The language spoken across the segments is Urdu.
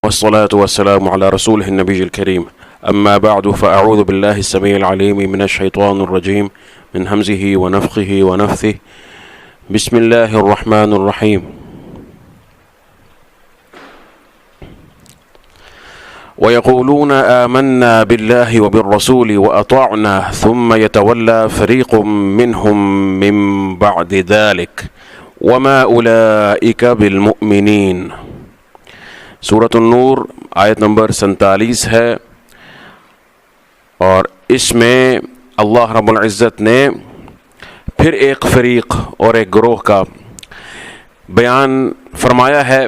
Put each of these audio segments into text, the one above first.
والصلاة والسلام على رسوله النبي الكريم أما بعد فأعوذ بالله السميع العليم من الشيطان الرجيم من همزه ونفخه ونفثه بسم الله الرحمن الرحيم ويقولون آمنا بالله وبالرسول وأطعنا ثم يتولى فريق منهم من بعد ذلك وما أولئك بالمؤمنين۔ سورۃ النور آیت نمبر 47 ہے، اور اس میں اللہ رب العزت نے پھر ایک فریق اور ایک گروہ کا بیان فرمایا ہے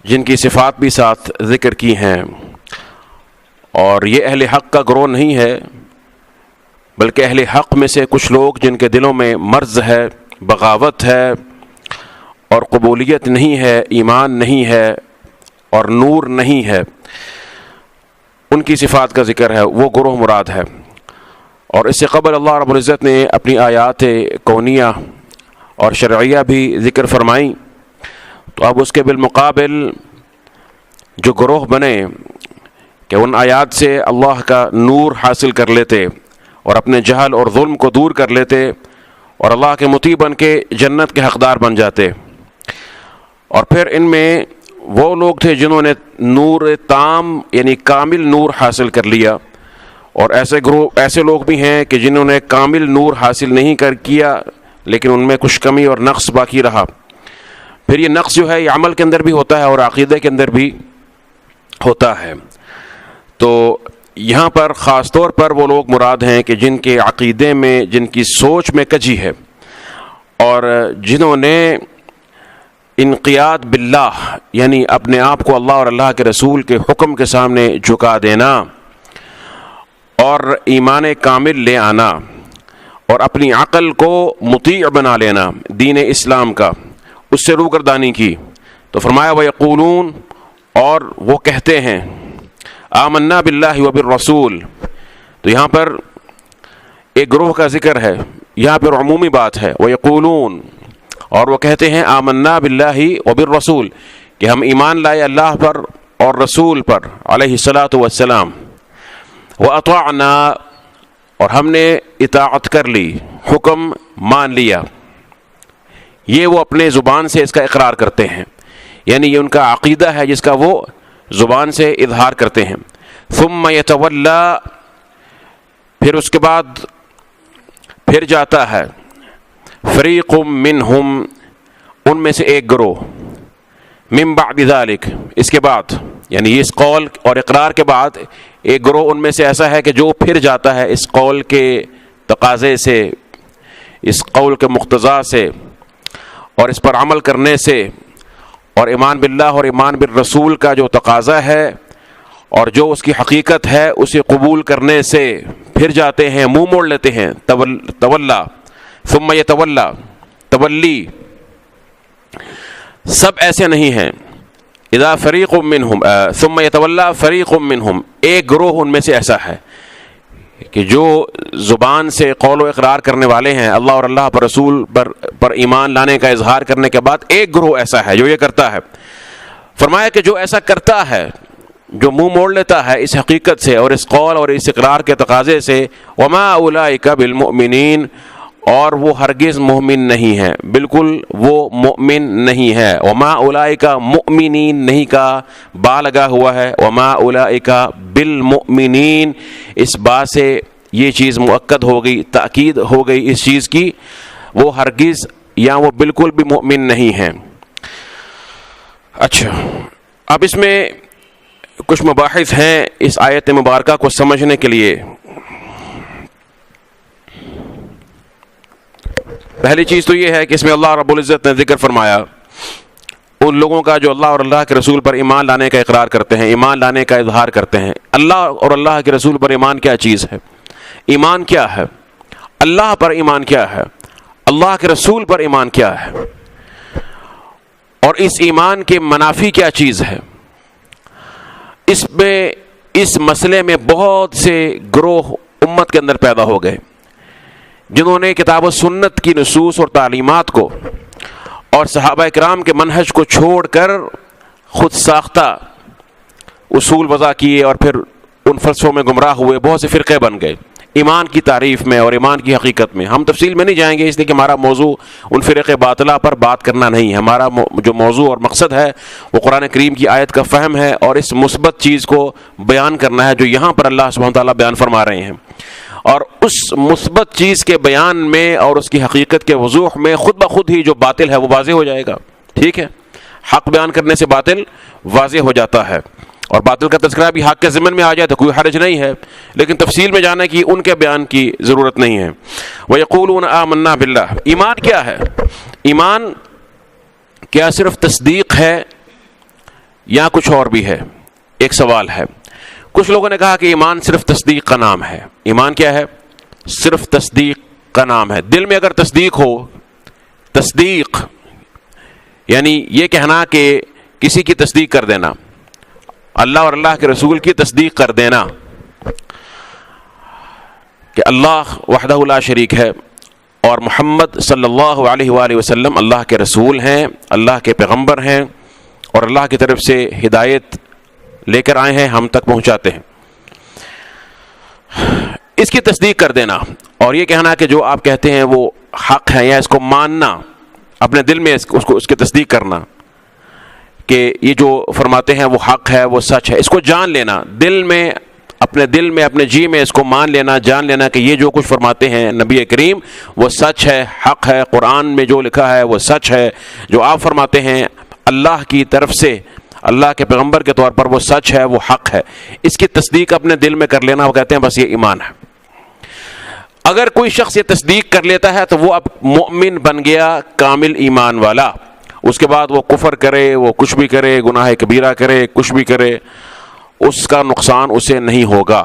جن کی صفات بھی ساتھ ذکر کی ہیں، اور یہ اہل حق کا گروہ نہیں ہے بلکہ اہل حق میں سے کچھ لوگ جن کے دلوں میں مرض ہے، بغاوت ہے اور قبولیت نہیں ہے، ایمان نہیں ہے اور نور نہیں ہے، ان کی صفات کا ذکر ہے، وہ گروہ مراد ہے۔ اور اس سے قبل اللہ رب العزت نے اپنی آیات کونیہ اور شرعیہ بھی ذکر فرمائیں، تو اب اس کے بالمقابل جو گروہ بنے کہ ان آیات سے اللہ کا نور حاصل کر لیتے اور اپنے جہل اور ظلم کو دور کر لیتے اور اللہ کے مطیع بن کے جنت کے حقدار بن جاتے، اور پھر ان میں وہ لوگ تھے جنہوں نے نور تام یعنی کامل نور حاصل کر لیا، اور ایسے لوگ بھی ہیں کہ جنہوں نے کامل نور حاصل نہیں کیا لیکن ان میں کچھ کمی اور نقص باقی رہا۔ پھر یہ نقص جو ہے یہ عمل کے اندر بھی ہوتا ہے اور عقیدے کے اندر بھی ہوتا ہے۔ تو یہاں پر خاص طور پر وہ لوگ مراد ہیں کہ جن کے عقیدے میں، جن کی سوچ میں کجی ہے، اور جنہوں نے انقیاد باللہ یعنی اپنے آپ کو اللہ اور اللہ کے رسول کے حکم کے سامنے جھکا دینا اور ایمان کامل لے آنا اور اپنی عقل کو مطیع بنا لینا دین اسلام کا، اس سے روگردانی کی۔ تو فرمایا وَيَقُولُونَ، اور وہ کہتے ہیں، آمنا باللہ وبالرسول، تو یہاں پر ایک گروہ کا ذکر ہے، یہاں پر عمومی بات ہے، وَيَقُولُونَ، اور وہ کہتے ہیں آمنا باللہ وبالرسول کہ ہم ایمان لائے اللہ پر اور رسول پر علیہ الصلاۃ والسلام، وَأَطَعْنَا، اور ہم نے اطاعت کر لی، حکم مان لیا۔ یہ وہ اپنے زبان سے اس کا اقرار کرتے ہیں، یعنی یہ ان کا عقیدہ ہے جس کا وہ زبان سے اظہار کرتے ہیں۔ ثم یتولا، پھر اس کے بعد پھر جاتا ہے، فریق منہم، ان میں سے ایک گروہ، من بعد ذلک، اس کے بعد یعنی اس قول اور اقرار کے بعد ایک گروہ ان میں سے ایسا ہے کہ جو پھر جاتا ہے اس قول کے تقاضے سے، اس قول کے مقتضا سے اور اس پر عمل کرنے سے، اور ایمان باللہ اور ایمان بالرسول کا جو تقاضا ہے اور جو اس کی حقیقت ہے اسے قبول کرنے سے پھر جاتے ہیں، منہ موڑ لیتے ہیں۔ تولا، ثم یتولا، تولی، سب ایسے نہیں ہیں۔ اذا فریق منہم، ثم یتولا فریق منہم، ایک گروہ ان میں سے ایسا ہے کہ جو زبان سے قول و اقرار کرنے والے ہیں، اللہ اور اللہ پر رسول پر ایمان لانے کا اظہار کرنے کے بعد ایک گروہ ایسا ہے جو یہ کرتا ہے۔ فرمایا کہ جو ایسا کرتا ہے، جو منہ موڑ لیتا ہے اس حقیقت سے اور اس قول اور اس اقرار کے تقاضے سے، وما اولئک بالمؤمنین، اور وہ ہرگز مومن نہیں ہے، بالکل وہ مومن نہیں ہے۔ وما اولئک مؤمنین نہیں کا با لگا ہوا ہے، وما اولئک بالمؤمنین، اس با سے یہ چیز مؤکد ہو گئی، تاکید ہو گئی اس چیز کی، وہ ہرگز یا وہ بالکل بھی مومن نہیں ہیں۔ اچھا، اب اس میں کچھ مباحث ہیں اس آیت مبارکہ کو سمجھنے کے لیے۔ پہلی چیز تو یہ ہے کہ اس میں اللہ رب العزت نے ذکر فرمایا ان لوگوں کا جو اللہ اور اللہ کے رسول پر ایمان لانے کا اقرار کرتے ہیں، ایمان لانے کا اظہار کرتے ہیں۔ اللہ اور اللہ کے رسول پر ایمان کیا چیز ہے؟ ایمان کیا ہے؟ اللہ پر ایمان کیا ہے؟ اللہ کے رسول پر ایمان کیا ہے؟ اور اس ایمان کے منافی کیا چیز ہے؟ اس مسئلے میں بہت سے گروہ امت کے اندر پیدا ہو گئے جنہوں نے کتاب و سنت کی نصوص اور تعلیمات کو اور صحابہ کرام کے منہج کو چھوڑ کر خود ساختہ اصول وضع کیے اور پھر ان فلسفوں میں گمراہ ہوئے، بہت سے فرقے بن گئے ایمان کی تعریف میں اور ایمان کی حقیقت میں. ہم تفصیل میں نہیں جائیں گے اس لیے کہ ہمارا موضوع ان فرقے باطلہ پر بات کرنا نہیں ہے. ہمارا جو موضوع اور مقصد ہے وہ قرآن کریم کی آیت کا فہم ہے اور اس مثبت چیز کو بیان کرنا ہے جو یہاں پر اللہ سبحانہ تعالیٰ بیان فرما رہے ہیں. اور اس مثبت چیز کے بیان میں اور اس کی حقیقت کے وضوح میں خود بخود ہی جو باطل ہے وہ واضح ہو جائے گا. ٹھیک ہے، حق بیان کرنے سے باطل واضح ہو جاتا ہے، اور باطل کا تذکرہ بھی حق کے ضمن میں آ جائے تو کوئی حرج نہیں ہے، لیکن تفصیل میں جانا کہ ان کے بیان کی ضرورت نہیں ہے. وَيَقُولُونَ آمَنَّا بِاللَّهِ. ایمان کیا ہے؟ ایمان کیا صرف تصدیق ہے یا کچھ اور بھی ہے؟ ایک سوال ہے. کچھ لوگوں نے کہا کہ ایمان صرف تصدیق کا نام ہے. ایمان کیا ہے؟ صرف تصدیق کا نام ہے. دل میں اگر تصدیق ہو، تصدیق یعنی یہ کہنا کہ کسی کی تصدیق کر دینا، اللہ اور اللہ کے رسول کی تصدیق کر دینا کہ اللہ وحدہ لا شریک ہے اور محمد صلی اللہ علیہ وآلہ وسلم اللہ کے رسول ہیں، اللہ کے پیغمبر ہیں اور اللہ کی طرف سے ہدایت لے کر آئے ہیں، ہم تک پہنچاتے ہیں. اس کی تصدیق کر دینا اور یہ کہنا کہ جو آپ کہتے ہیں وہ حق ہے، یا اس کو ماننا، اپنے دل میں اس کی تصدیق کرنا کہ یہ جو فرماتے ہیں وہ حق ہے، وہ سچ ہے. اس کو جان لینا، دل میں اپنے جی میں اس کو مان لینا، جان لینا کہ یہ جو کچھ فرماتے ہیں نبی کریم وہ سچ ہے، حق ہے. قرآن میں جو لکھا ہے وہ سچ ہے. جو آپ فرماتے ہیں اللہ کی طرف سے، اللہ کے پیغمبر کے طور پر وہ سچ ہے، وہ حق ہے. اس کی تصدیق اپنے دل میں کر لینا، وہ کہتے ہیں بس یہ ایمان ہے. اگر کوئی شخص یہ تصدیق کر لیتا ہے تو وہ اب مؤمن بن گیا، کامل ایمان والا. اس کے بعد وہ کفر کرے، وہ کچھ بھی کرے، گناہ کبیرہ کرے، کچھ بھی کرے، اس کا نقصان اسے نہیں ہوگا.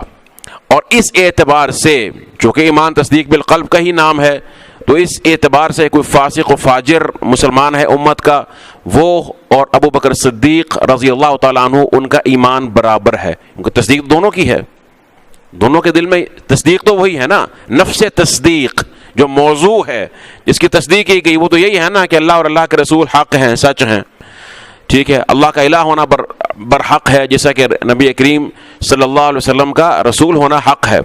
اور اس اعتبار سے چونکہ ایمان تصدیق بالقلب کا ہی نام ہے، تو اس اعتبار سے کوئی فاسق و فاجر مسلمان ہے امت کا، وہ اور ابو بکر صدیق رضی اللہ تعالیٰ عنہ ان کا ایمان برابر ہے. ان کی تصدیق دونوں کی ہے، دونوں کے دل میں تصدیق تو وہی ہے نا. نفس تصدیق جو موضوع ہے جس کی تصدیق کی گئی وہ تو یہی ہے نا کہ اللہ اور اللہ کے رسول حق ہیں، سچ ہیں. ٹھیک ہے، اللہ کا الہ ہونا برحق ہے، جیسا کہ نبی کریم صلی اللہ علیہ وسلم کا رسول ہونا حق ہے.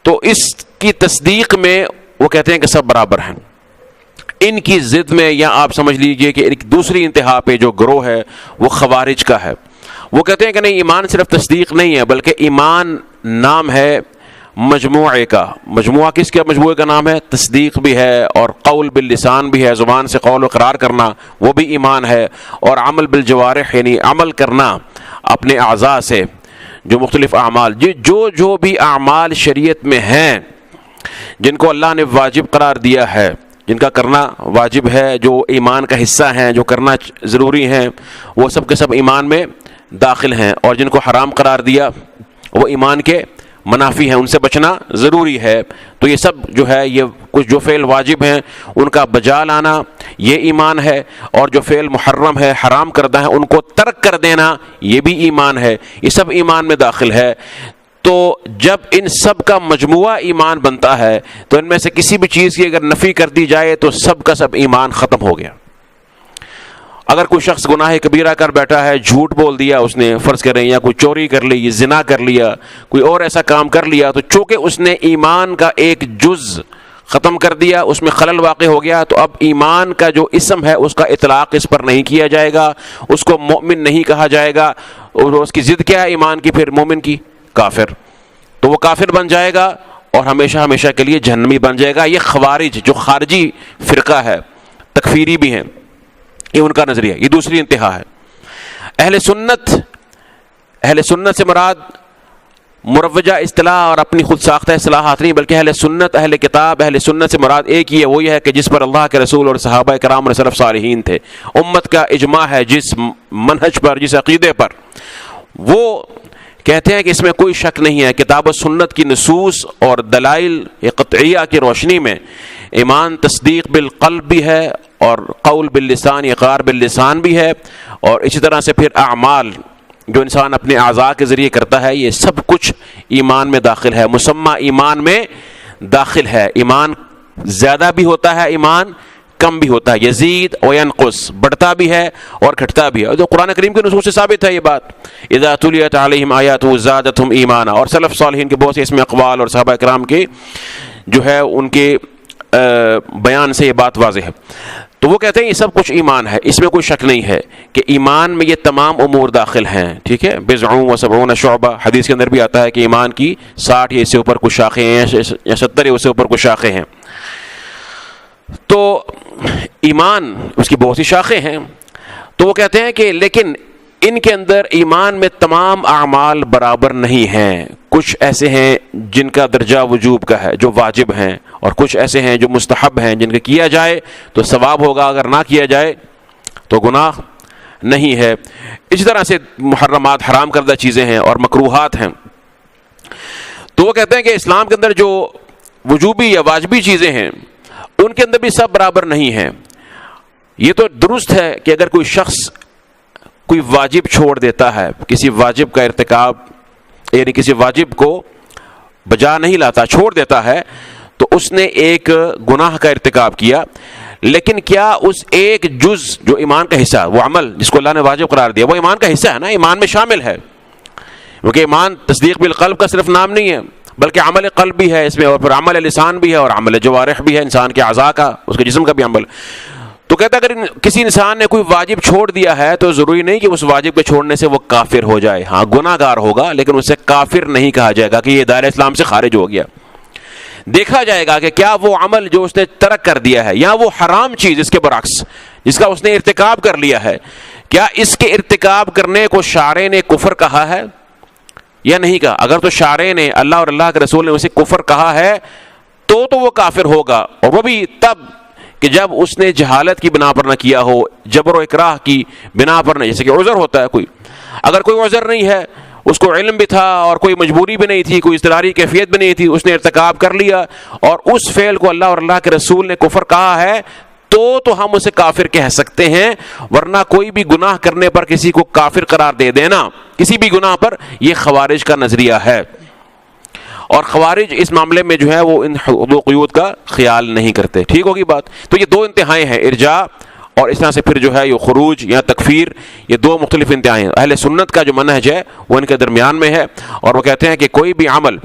تو اس کی تصدیق میں وہ کہتے ہیں کہ سب برابر ہیں. ان کی ضد میں، یا آپ سمجھ لیجئے کہ ایک دوسری انتہا پہ جو گروہ ہے وہ خوارج کا ہے. وہ کہتے ہیں کہ نہیں، ایمان صرف تصدیق نہیں ہے بلکہ ایمان نام ہے مجموعے کا. مجموعہ کس کے مجموعے کا نام ہے؟ تصدیق بھی ہے اور قول باللسان بھی ہے، زبان سے قول و اقرار کرنا وہ بھی ایمان ہے، اور عمل بالجوارح یعنی عمل کرنا اپنے اعضاء سے، جو مختلف اعمال جو بھی اعمال شریعت میں ہیں جن کو اللہ نے واجب قرار دیا ہے، جن کا کرنا واجب ہے، جو ایمان کا حصہ ہیں، جو کرنا ضروری ہیں، وہ سب کے سب ایمان میں داخل ہیں. اور جن کو حرام قرار دیا وہ ایمان کے منافی ہیں، ان سے بچنا ضروری ہے. تو یہ سب جو ہے، یہ کچھ جو فعل واجب ہیں ان کا بجا لانا یہ ایمان ہے، اور جو فعل محرم ہے، حرام کردہ ہے، ان کو ترک کر دینا یہ بھی ایمان ہے. یہ سب ایمان میں داخل ہے. تو جب ان سب کا مجموعہ ایمان بنتا ہے تو ان میں سے کسی بھی چیز کی اگر نفی کر دی جائے تو سب کا سب ایمان ختم ہو گیا. اگر کوئی شخص گناہ کبیرہ کر بیٹھا ہے، جھوٹ بول دیا اس نے، فرض کریں، یا کوئی چوری کر لی، زنا کر لیا، کوئی اور ایسا کام کر لیا، تو چونکہ اس نے ایمان کا ایک جز ختم کر دیا، اس میں خلل واقع ہو گیا، تو اب ایمان کا جو اسم ہے اس کا اطلاق اس پر نہیں کیا جائے گا، اس کو مومن نہیں کہا جائے گا. اور اس کی ضد کیا ہے ایمان کی؟ پھر مومن کی، کافر. تو وہ کافر بن جائے گا اور ہمیشہ ہمیشہ کے لیے جہنمی بن جائے گا. یہ خوارج جو خارجی فرقہ ہے، تکفیری بھی ہیں، یہ ان کا نظریہ. یہ دوسری انتہا ہے. اہل سنت سے مراد مروجہ اصطلاح اور اپنی خود ساختہ اصطلاحات نہیں، بلکہ اہل سنت، اہل کتاب، اہل سنت سے مراد ایک ہی ہے، وہ یہ ہے کہ جس پر اللہ کے رسول اور صحابہ کرام اور سلف صالحین تھے. امت کا اجماع ہے جس منہج پر، جس عقیدے پر. وہ کہتے ہیں کہ اس میں کوئی شک نہیں ہے، کتاب و سنت کی نصوص اور دلائل قطعیہ کی روشنی میں ایمان تصدیق بالقلب بھی ہے، اور قول باللسان، اقرار باللسان بھی ہے، اور اسی طرح سے پھر اعمال جو انسان اپنے اعضاء کے ذریعے کرتا ہے، یہ سب کچھ ایمان میں داخل ہے، مسمى ایمان میں داخل ہے. ایمان زیادہ بھی ہوتا ہے، ایمان کم بھی ہوتا ہے، یزید و ینقص، بڑھتا بھی ہے اور گھٹتا بھی ہے، جو قرآن کریم کے نصوص سے ثابت ہے یہ بات. اذا تلیت علیہم آیاتہ زادتہم ایمانا، اور سلف صالحین کے بہت سے اس میں اقوال اور صحابہ کرام کے جو ہے ان کے بیان سے یہ بات واضح ہے. تو وہ کہتے ہیں یہ سب کچھ ایمان ہے، اس میں کوئی شک نہیں ہے کہ ایمان میں یہ تمام امور داخل ہیں. ٹھیک ہے، بضع و سبعون شعبہ، حدیث کے اندر بھی آتا ہے کہ ایمان کی 60 یا اس سے اوپر کچھ شاخیں ہیں، یا 70 یا اس سے اوپر کچھ شاخیں ہیں. تو ایمان اس کی بہت سی شاخیں ہیں. تو وہ کہتے ہیں کہ لیکن ان کے اندر ایمان میں تمام اعمال برابر نہیں ہیں. کچھ ایسے ہیں جن کا درجہ وجوب کا ہے، جو واجب ہیں، اور کچھ ایسے ہیں جو مستحب ہیں، جن کا کیا جائے تو ثواب ہوگا، اگر نہ کیا جائے تو گناہ نہیں ہے. اسی طرح سے محرمات، حرام کردہ چیزیں ہیں، اور مکروہات ہیں. تو وہ کہتے ہیں کہ اسلام کے اندر جو وجوبی یا واجبی چیزیں ہیں ان کے اندر بھی سب برابر نہیں ہیں. یہ تو درست ہے کہ اگر کوئی شخص کوئی واجب چھوڑ دیتا ہے، کسی واجب کا ارتکاب، یعنی کسی واجب کو بجا نہیں لاتا، چھوڑ دیتا ہے، تو اس نے ایک گناہ کا ارتکاب کیا. لیکن کیا اس ایک جز جو ایمان کا حصہ، وہ عمل جس کو اللہ نے واجب قرار دیا، وہ ایمان کا حصہ ہے نا، ایمان میں شامل ہے. کیونکہ ایمان تصدیق بالقلب کا صرف نام نہیں ہے، بلکہ عمل قلب بھی ہے اس میں، اور پھر عمل لسان بھی ہے، اور عمل جوارح بھی ہے، انسان کے اعضاء کا، اس کے جسم کا بھی عمل. تو کہتا ہے اگر کسی انسان نے کوئی واجب چھوڑ دیا ہے تو ضروری نہیں کہ اس واجب کے چھوڑنے سے وہ کافر ہو جائے. ہاں گناہ گار ہوگا، لیکن اسے کافر نہیں کہا جائے گا کہ یہ دائرہ اسلام سے خارج ہو گیا. دیکھا جائے گا کہ کیا وہ عمل جو اس نے ترک کر دیا ہے، یا وہ حرام چیز اس کے برعکس جس کا اس نے ارتکاب کر لیا ہے، کیا اس کے ارتکاب کرنے کو شارع نے کفر کہا ہے یا نہیں کہا. اگر تو شارع نے، اللہ اور اللہ کے رسول نے اسے کفر کہا ہے تو وہ کافر ہوگا، اور وہ بھی تب کہ جب اس نے جہالت کی بنا پر نہ کیا ہو، جبر و اکراہ کی بنا پر نہ. جیسے کہ عذر ہوتا ہے کوئی، اگر کوئی عذر نہیں ہے، اس کو علم بھی تھا اور کوئی مجبوری بھی نہیں تھی، کوئی اضطراری کیفیت بھی نہیں تھی، اس نے ارتکاب کر لیا اور اس فعل کو اللہ اور اللہ کے رسول نے کفر کہا ہے، تو ہم اسے کافر کہہ سکتے ہیں. ورنہ کوئی بھی گناہ کرنے پر کسی کو کافر قرار دے دینا، کسی بھی گناہ پر، یہ خوارج کا نظریہ ہے. اور خوارج اس معاملے میں جو ہے وہ ان حدود و قیود کا خیال نہیں کرتے. ٹھیک ہوگی بات. تو یہ دو انتہائیں ہیں، ارجاء اور اس طرح سے پھر جو ہے یہ خروج یا تکفیر، یہ دو مختلف انتہائیں ہیں. اہل سنت کا جو منہج ہے وہ ان کے درمیان میں ہے، اور وہ کہتے ہیں کہ کوئی بھی عمل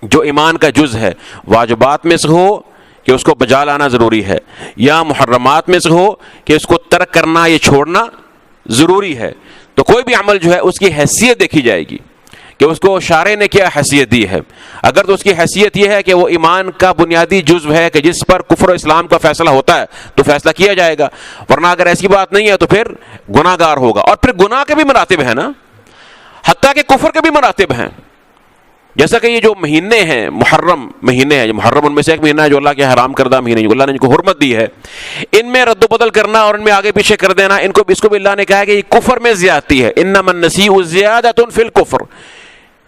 جو ایمان کا جز ہے، واجبات میں سے ہو کہ اس کو بجا لانا ضروری ہے، یا محرمات میں سے ہو کہ اس کو ترک کرنا یا چھوڑنا ضروری ہے، تو کوئی بھی عمل جو ہے اس کی حیثیت دیکھی جائے گی کہ اس کو شارع نے کیا حیثیت دی ہے. اگر تو اس کی حیثیت یہ ہے کہ وہ ایمان کا بنیادی جزو ہے کہ جس پر کفر و اسلام کا فیصلہ ہوتا ہے تو فیصلہ کیا جائے گا. ورنہ اگر ایسی بات نہیں ہے تو پھر گناہ گار ہوگا. اور پھر گناہ کے بھی مراتب ہیں نا، حتیٰ کہ کفر کے بھی مراتب ہیں. جیسا کہ یہ جو مہینے ہیں، محرم مہینے ہیں، محرم ان میں سے ایک مہینہ ہے جو اللہ کے حرام کردہ مہینے، جو اللہ نے ان کو حرمت دی ہے، ان میں رد و بدل کرنا اور ان میں آگے پیچھے کر دینا، اس کو بھی اللہ نے کہا ہے کہ یہ کفر میں زیادتی ہے. انما النسیء زیادۃ فی الکفر،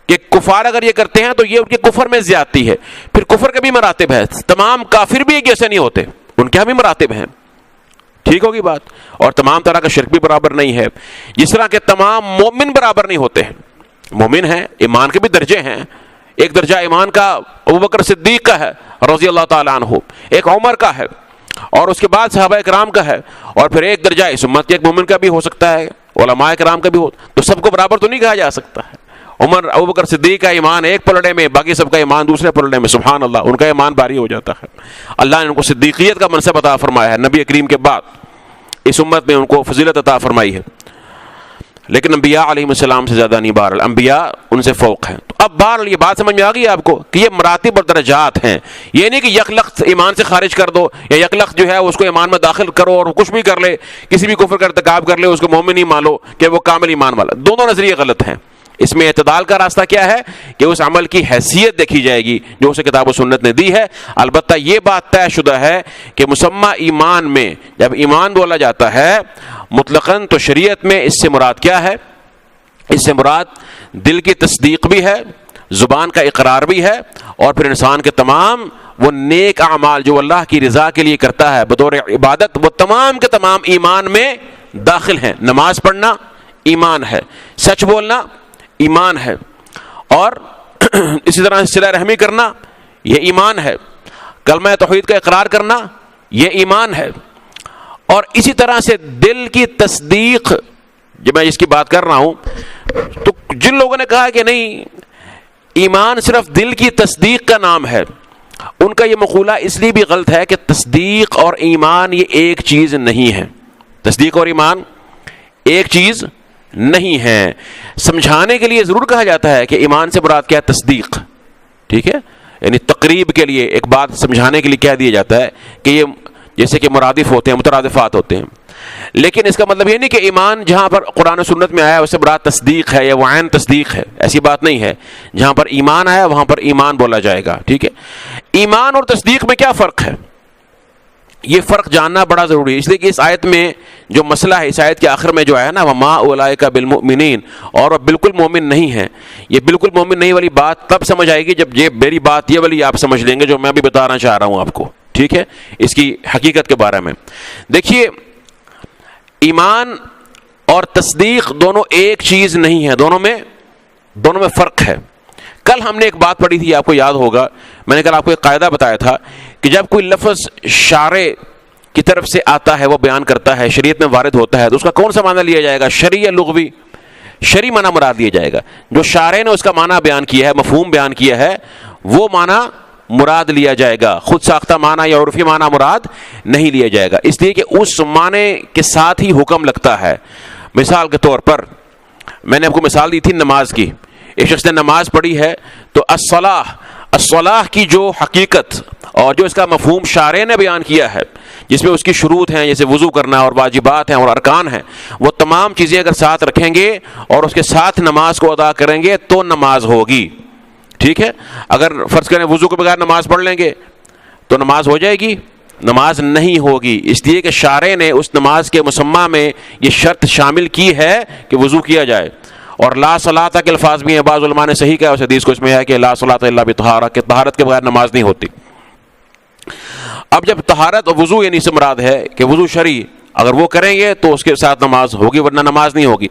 کہ کفار اگر یہ کرتے ہیں تو یہ ان کے کفر میں زیادتی ہے. پھر کفر کے بھی مراتب ہے، تمام کافر بھی ایک جیسے نہیں ہوتے، ان کے بھی مراتب ہیں. ٹھیک ہوگی بات. اور تمام طرح کا شرک بھی برابر نہیں ہے، جس طرح کہ تمام مومن برابر نہیں ہوتے ہیں. مومن ہیں، ایمان کے بھی درجے ہیں. ایک درجہ ایمان کا ابوبکر صدیق کا ہے رضی اللہ تعالیٰ عنہ، ایک عمر کا ہے، اور اس کے بعد صحابہ کرام کا ہے، اور پھر ایک درجہ اس امت کے ایک مومن کا بھی ہو سکتا ہے، علماء کرام کا بھی ہو. تو سب کو برابر تو نہیں کہا جا سکتا ہے. عمر ابوبکر صدیق کا ایمان ایک پلڑے میں، باقی سب کا ایمان دوسرے پلڑے میں. سبحان اللہ، ان کا ایمان بھاری ہو جاتا ہے. اللہ نے ان کو صدیقیت کا منصب عطا فرمایا ہے، نبی کریم کے بعد اس امت میں ان کو فضیلت عطا فرمائی ہے. لیکن انبیاء علیہ السلام سے زیادہ نہیں، بہرحال انبیاء ان سے فوق ہیں. تو اب بہرحال یہ بات سمجھ میں آ گئی آپ کو کہ یہ مراتب اور درجات ہیں. یہ نہیں کہ یکلخت ایمان سے خارج کر دو، یا یکلخت جو ہے اس کو ایمان میں داخل کرو اور کچھ بھی کر لے، کسی بھی کفر کا ارتکاب کر لے، اس کو مومن ہی مان لو کہ وہ کامل ایمان والا. دونوں نظریے غلط ہیں. اس میں اعتدال کا راستہ کیا ہے کہ اس عمل کی حیثیت دیکھی جائے گی جو اسے کتاب و سنت نے دی ہے. البتہ یہ بات طے شدہ ہے کہ مسمى ایمان میں جب ایمان بولا جاتا ہے مطلقاً، تو شریعت میں اس سے مراد کیا ہے؟ اس سے مراد دل کی تصدیق بھی ہے، زبان کا اقرار بھی ہے، اور پھر انسان کے تمام وہ نیک اعمال جو اللہ کی رضا کے لیے کرتا ہے بطور عبادت، وہ تمام کے تمام ایمان میں داخل ہیں. نماز پڑھنا ایمان ہے، سچ بولنا ایمان ہے، اور اسی طرح صلہ رحمی کرنا یہ ایمان ہے، کلمہ توحید کا اقرار کرنا یہ ایمان ہے. اور اسی طرح سے دل کی تصدیق، جب میں اس کی بات کر رہا ہوں تو جن لوگوں نے کہا کہ نہیں ایمان صرف دل کی تصدیق کا نام ہے، ان کا یہ مقولہ اس لیے بھی غلط ہے کہ تصدیق اور ایمان یہ ایک چیز نہیں ہے. تصدیق اور ایمان ایک چیز نہیں ہے. سمجھانے کے لیے ضرور کہا جاتا ہے کہ ایمان سے مراد کیا ہے؟ تصدیق. ٹھیک ہے، یعنی تقریب کے لیے ایک بات سمجھانے کے لیے کہہ دیا جاتا ہے کہ یہ جیسے کہ مرادف ہوتے ہیں، مترادفات ہوتے ہیں. لیکن اس کا مطلب یہ نہیں کہ ایمان جہاں پر قرآن و سنت میں آیا ہے اس سے مراد تصدیق ہے یا وہ عین تصدیق ہے، ایسی بات نہیں ہے. جہاں پر ایمان آیا وہاں پر ایمان بولا جائے گا. ٹھیک ہے، ایمان اور تصدیق میں کیا فرق ہے؟ یہ فرق جاننا بڑا ضروری ہے، اس لیے کہ اس آیت میں جو مسئلہ ہے، اس آیت کے آخر میں جو ہے نا وَمَا أُولَٰئِكَ بِالْمُؤْمِنِينَ، اور وہ بالکل مومن نہیں ہیں. یہ بالکل مومن نہیں والی بات تب سمجھ آئے گی جب یہ میری بات یہ والی آپ سمجھ لیں گے جو میں بھی بتانا چاہ رہا ہوں آپ کو. ٹھیک ہے، اس کی حقیقت کے بارے میں دیکھیے، ایمان اور تصدیق دونوں ایک چیز نہیں ہے، دونوں میں فرق ہے. کل ہم نے ایک بات پڑھی تھی، آپ کو یاد ہوگا، میں نے کل آپ کو ایک قاعدہ بتایا تھا کہ جب کوئی لفظ شارع کی طرف سے آتا ہے، وہ بیان کرتا ہے، شریعت میں وارد ہوتا ہے، تو اس کا کون سا معنی لیا جائے گا؟ شرعی یا لغوی؟ شرعی معنی مراد لیا جائے گا. جو شارع نے اس کا معنی بیان کیا ہے، مفہوم بیان کیا ہے، وہ معنی مراد لیا جائے گا. خود ساختہ معنی یا عرفی معنی مراد نہیں لیا جائے گا، اس لیے کہ اس معنی کے ساتھ ہی حکم لگتا ہے. مثال کے طور پر میں نے آپ کو مثال دی تھی نماز کی. ایک شخص نے نماز پڑھی ہے تو الصلاح کی جو حقیقت اور جو اس کا مفہوم شارع نے بیان کیا ہے، جس میں اس کی شروط ہیں جیسے وضو کرنا اور واجبات ہیں اور ارکان ہیں، وہ تمام چیزیں اگر ساتھ رکھیں گے اور اس کے ساتھ نماز کو ادا کریں گے تو نماز ہوگی. ٹھیک ہے، اگر فرض کریں وضو کے بغیر نماز پڑھ لیں گے تو نماز ہو جائے گی؟ نماز نہیں ہوگی، اس لیے کہ شارع نے اس نماز کے مسمى میں یہ شرط شامل کی ہے کہ وضو کیا جائے. اور لا صلاۃ کے الفاظ بھی ہیں، بعض علماء نے صحیح کہا اس حدیث کو، اس میں ہے کہ لا صلاۃ الا بطہارہ، کہ طہارت کے بغیر نماز نہیں ہوتی. اب جب طہارت اور وضو یعنی سے مراد ہے کہ وضو شرعی، اگر وہ کریں گے تو اس کے ساتھ نماز ہوگی ورنہ نماز نہیں ہوگی.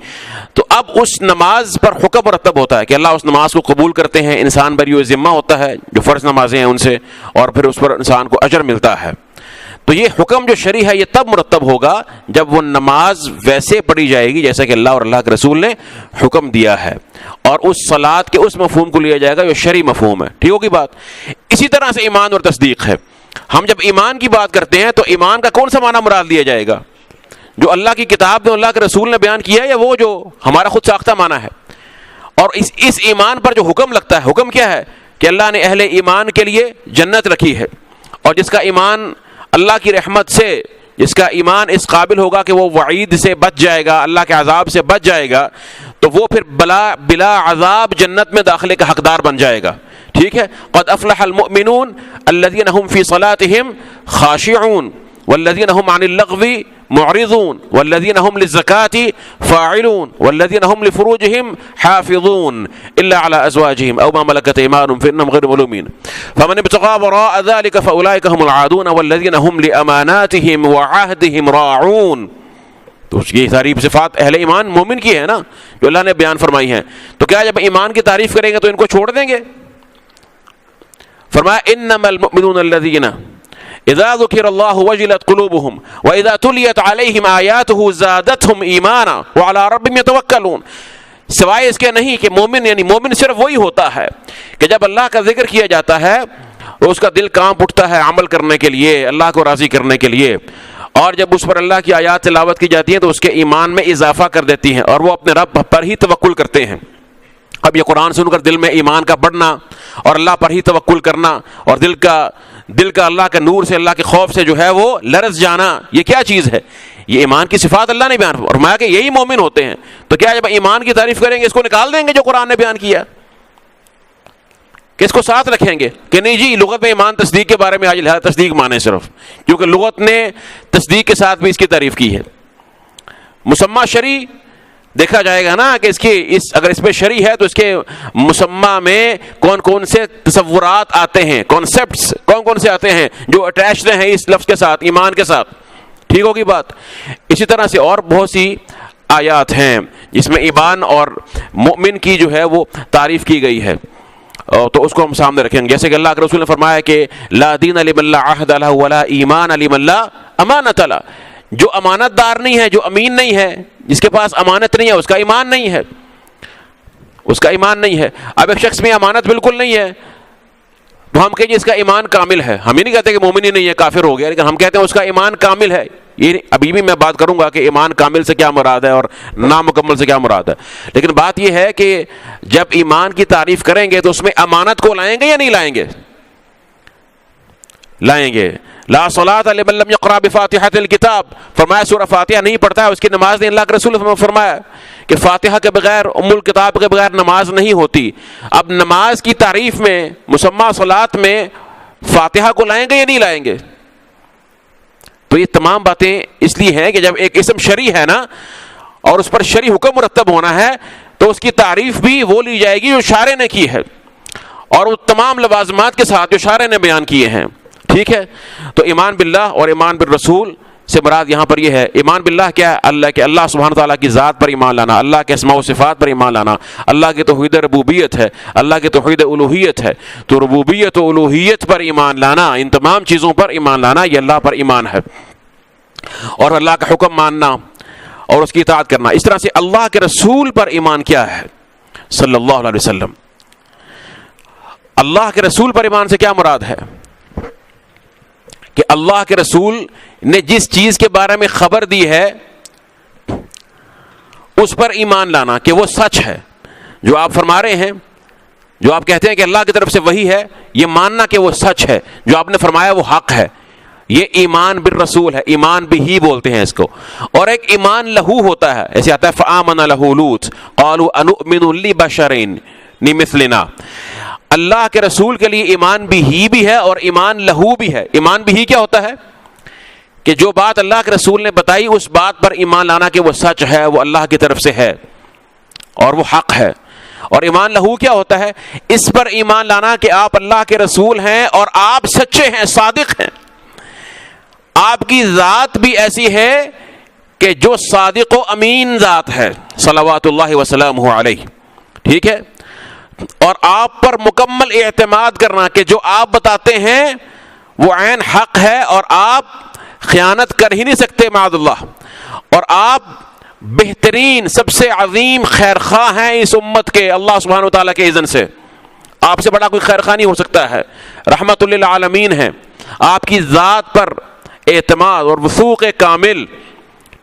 تو اب اس نماز پر حکم مرتب ہوتا ہے کہ اللہ اس نماز کو قبول کرتے ہیں، انسان بری ذمہ ہوتا ہے جو فرض نمازیں ہیں ان سے، اور پھر اس پر انسان کو اجر ملتا ہے. تو یہ حکم جو شرعی ہے یہ تب مرتب ہوگا جب وہ نماز ویسے پڑھی جائے گی جیسا کہ اللہ اور اللہ کے رسول نے حکم دیا ہے، اور اس صلاۃ کے اس مفہوم کو لیا جائے گا جو شرعی مفہوم ہے. ٹھیک ہوگی بات؟ اسی طرح سے ایمان اور تصدیق ہے. ہم جب ایمان کی بات کرتے ہیں تو ایمان کا کون سا معنی مراد لیا جائے گا؟ جو اللہ کی کتاب میں اللہ کے رسول نے بیان کیا ہے، یا وہ جو ہمارا خود ساختہ معنی ہے؟ اور اس ایمان پر جو حکم لگتا ہے، حکم کیا ہے؟ کہ اللہ نے اہل ایمان کے لیے جنت رکھی ہے، اور جس کا ایمان اللہ کی رحمت سے، جس کا ایمان اس قابل ہوگا کہ وہ وعید سے بچ جائے گا، اللہ کے عذاب سے بچ جائے گا، تو وہ پھر بلا عذاب جنت میں داخلے کا حقدار بن جائے گا. ٹھیک ہے، قد افلح المؤمنون الذين هم في صلاتهم خاشعون والذين هم عن اللغو معرضون والذين هم للزكاة فاعلون والذين هم لفروجهم حافظون إلا على أزواجهم أو ما ملكت أيمانهم فإنهم غير ملومين فمن ابتغى وراء ذلك فأولئك هم العادون والذين هم لأماناتهم وعهدهم راعون. تو یہ ساری صفات اہل ایمان مومن کی ہے نا جو اللہ نے بیان فرمائی ہیں. تو کیا جب ایمان کی تعریف کریں گے تو ان کو چھوڑ دیں گے؟ فرمایا انما المؤمنون الذين اذا ذكر الله وجلت قلوبهم واذا تليت عليهم آياته زادتهم ایمانا وعلى ربهم يتوکلون. سوائے اس کے نہیں کہ مومن، یعنی مومن صرف وہی ہوتا ہے کہ جب اللہ کا ذکر کیا جاتا ہے اس کا دل کانپ اٹھتا ہے عمل کرنے کے لیے، اللہ کو راضی کرنے کے لیے، اور جب اس پر اللہ کی آیات تلاوت کی جاتی ہیں تو اس کے ایمان میں اضافہ کر دیتی ہیں اور وہ اپنے رب پر ہی توکل کرتے ہیں. اب یہ قرآن سن کر دل میں ایمان کا بڑھنا اور اللہ پر ہی توکل کرنا اور دل کا اللہ کے نور سے، اللہ کے خوف سے جو ہے وہ لرز جانا، یہ کیا چیز ہے؟ یہ ایمان کی صفات اللہ نے بیان فرمایا کہ یہی مومن ہوتے ہیں. تو کیا جب ایمان کی تعریف کریں گے اس کو نکال دیں گے جو قرآن نے بیان کیا، کہ اس کو ساتھ رکھیں گے کہ نہیں جی لغت میں ایمان تصدیق کے بارے میں آج لہذا تصدیق مانے صرف، کیونکہ لغت نے تصدیق کے ساتھ بھی اس کی تعریف کی ہے. مسمى شرعی دیکھا جائے گا نا کہ اگر اس میں شرعی ہے تو اس کے مسمى میں کون کون سے تصورات آتے ہیں، کانسیپٹس کون کون سے آتے ہیں جو اٹیچڈ ہیں اس لفظ کے ساتھ، ایمان کے ساتھ. ٹھیک ہوگی بات؟ اسی طرح سے اور بہت سی آیات ہیں جس میں ایمان اور مومن کی جو ہے وہ تعریف کی گئی ہے. تو اس کو ہم سامنے رکھیں گے. جیسے کہ اللہ کے رسول نے فرمایا کہ لا دین لمن لا عہد لہ ولا ایمان لمن لا امانت لہ. جو امانت دار نہیں ہے، جو امین نہیں ہے، جس کے پاس امانت نہیں ہے، اس کا ایمان نہیں ہے، اس کا ایمان نہیں ہے. اب ایک شخص میں امانت بالکل نہیں ہے تو ہم کہیں اس کا ایمان کامل ہے. ہم ہی نہیں کہتے کہ مومن ہی نہیں ہے، کافر ہو گیا، لیکن ہم کہتے ہیں اس کا ایمان کامل ہے. یہ ابھی بھی میں بات کروں گا کہ ایمان کامل سے کیا مراد ہے اور نامکمل سے کیا مراد ہے. لیکن بات یہ ہے کہ جب ایمان کی تعریف کریں گے تو اس میں امانت کو لائیں گے یا نہیں لائیں گے؟ لائیں گے. لا صلاۃ لمن لم یقرأ بفاتحۃ الکتاب، فرمایا سورہ فاتحہ نہیں پڑھتا ہے اس کی نماز نہیں. اللہ کے رسول نے فرمایا کہ فاتحہ کے بغیر، ام الکتاب کے بغیر نماز نہیں ہوتی. اب نماز کی تعریف میں، مسمى صلاۃ میں فاتحہ کو لائیں گے یا نہیں لائیں گے؟ تو یہ تمام باتیں اس لیے ہیں کہ جب ایک اسم شرعی ہے نا اور اس پر شرعی حکم مرتب ہونا ہے تو اس کی تعریف بھی وہ لی جائے گی جو شارع نے کی ہے، اور وہ تمام لوازمات کے ساتھ جو شارع نے بیان کیے ہیں. ٹھیک ہے. تو ایمان باللہ اور ایمان بالرسول سے مراد یہاں پر یہ ہے. ایمان باللہ کیا ہے؟ اللہ کے، اللہ سبحانہ تعالیٰ کی ذات پر ایمان لانا، اللہ کے اسماء و صفات پر ایمان لانا، اللہ کی توحید ربوبیت ہے، اللہ کی توحید الوہیت ہے. تو ربوبیت و الوہیت پر ایمان لانا، ان تمام چیزوں پر ایمان لانا، یہ اللہ پر ایمان ہے. اور اللہ کا حکم ماننا اور اس کی اطاعت کرنا. اس طرح سے اللہ کے رسول پر ایمان کیا ہے؟ صلی اللہ علیہ وسلم. اللہ کے رسول پر ایمان سے کیا مراد ہے؟ کہ اللہ کے رسول نے جس چیز کے بارے میں خبر دی ہے اس پر ایمان لانا کہ وہ سچ ہے. جو آپ فرما رہے ہیں، جو آپ کہتے ہیں کہ اللہ کی طرف سے وحی ہے، یہ ماننا کہ وہ سچ ہے، جو آپ نے فرمایا وہ حق ہے. یہ ایمان بالرسول ہے. ایمان بھی بولتے ہیں اس کو. اور ایک ایمان لہو ہوتا ہے، ایسے آتا ہے فآمن لہ لوط قالوا انؤمن لبشرین مثلنا. اللہ کے رسول کے لیے ایمان بھی ہے اور ایمان لہو بھی ہے. ایمان بھی کیا ہوتا ہے؟ کہ جو بات اللہ کے رسول نے بتائی اس بات پر ایمان لانا کہ وہ سچ ہے، وہ اللہ کی طرف سے ہے اور وہ حق ہے. اور ایمان لہو کیا ہوتا ہے؟ اس پر ایمان لانا کہ آپ اللہ کے رسول ہیں اور آپ سچے ہیں، صادق ہیں. آپ کی ذات بھی ایسی ہے کہ جو صادق و امین ذات ہے، صلوات اللہ وسلامہ علیہ. ٹھیک ہے. اور آپ پر مکمل اعتماد کرنا کہ جو آپ بتاتے ہیں وہ عین حق ہے اور آپ خیانت کر ہی نہیں سکتے معاذ اللہ. اور آپ بہترین، سب سے عظیم خیر خواہ ہیں اس امت کے، اللہ سبحانہ و تعالیٰ کے اذن سے. آپ سے بڑا کوئی خیر خواہ نہیں ہو سکتا ہے. رحمت للعالمین ہیں. آپ کی ذات پر اعتماد اور وثوق کامل.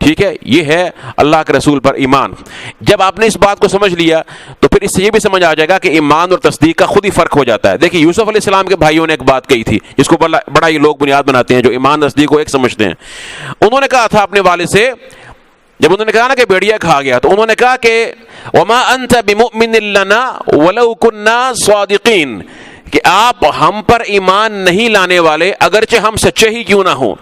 ٹھیک ہے. یہ ہے اللہ کے رسول پر ایمان. جب آپ نے اس بات کو سمجھ لیا تو پھر اس سے یہ بھی سمجھ آ جائے گا کہ ایمان اور تصدیق کا خود ہی فرق ہو جاتا ہے. دیکھیے یوسف علیہ السلام کے بھائیوں نے ایک بات کہی تھی جس کو بڑا یہ لوگ بنیاد بناتے ہیں، جو ایمان تصدیق کو ایک سمجھتے ہیں. انہوں نے کہا تھا اپنے والد سے، جب انہوں نے کہا نا کہ بھیڑیا کھا گیا، تو انہوں نے کہا کہ وما انت بمؤمن لنا ولو كنا صادقین، کہ آپ ہم پر ایمان نہیں لانے والے اگرچہ ہم سچے ہی کیوں نہ ہوں.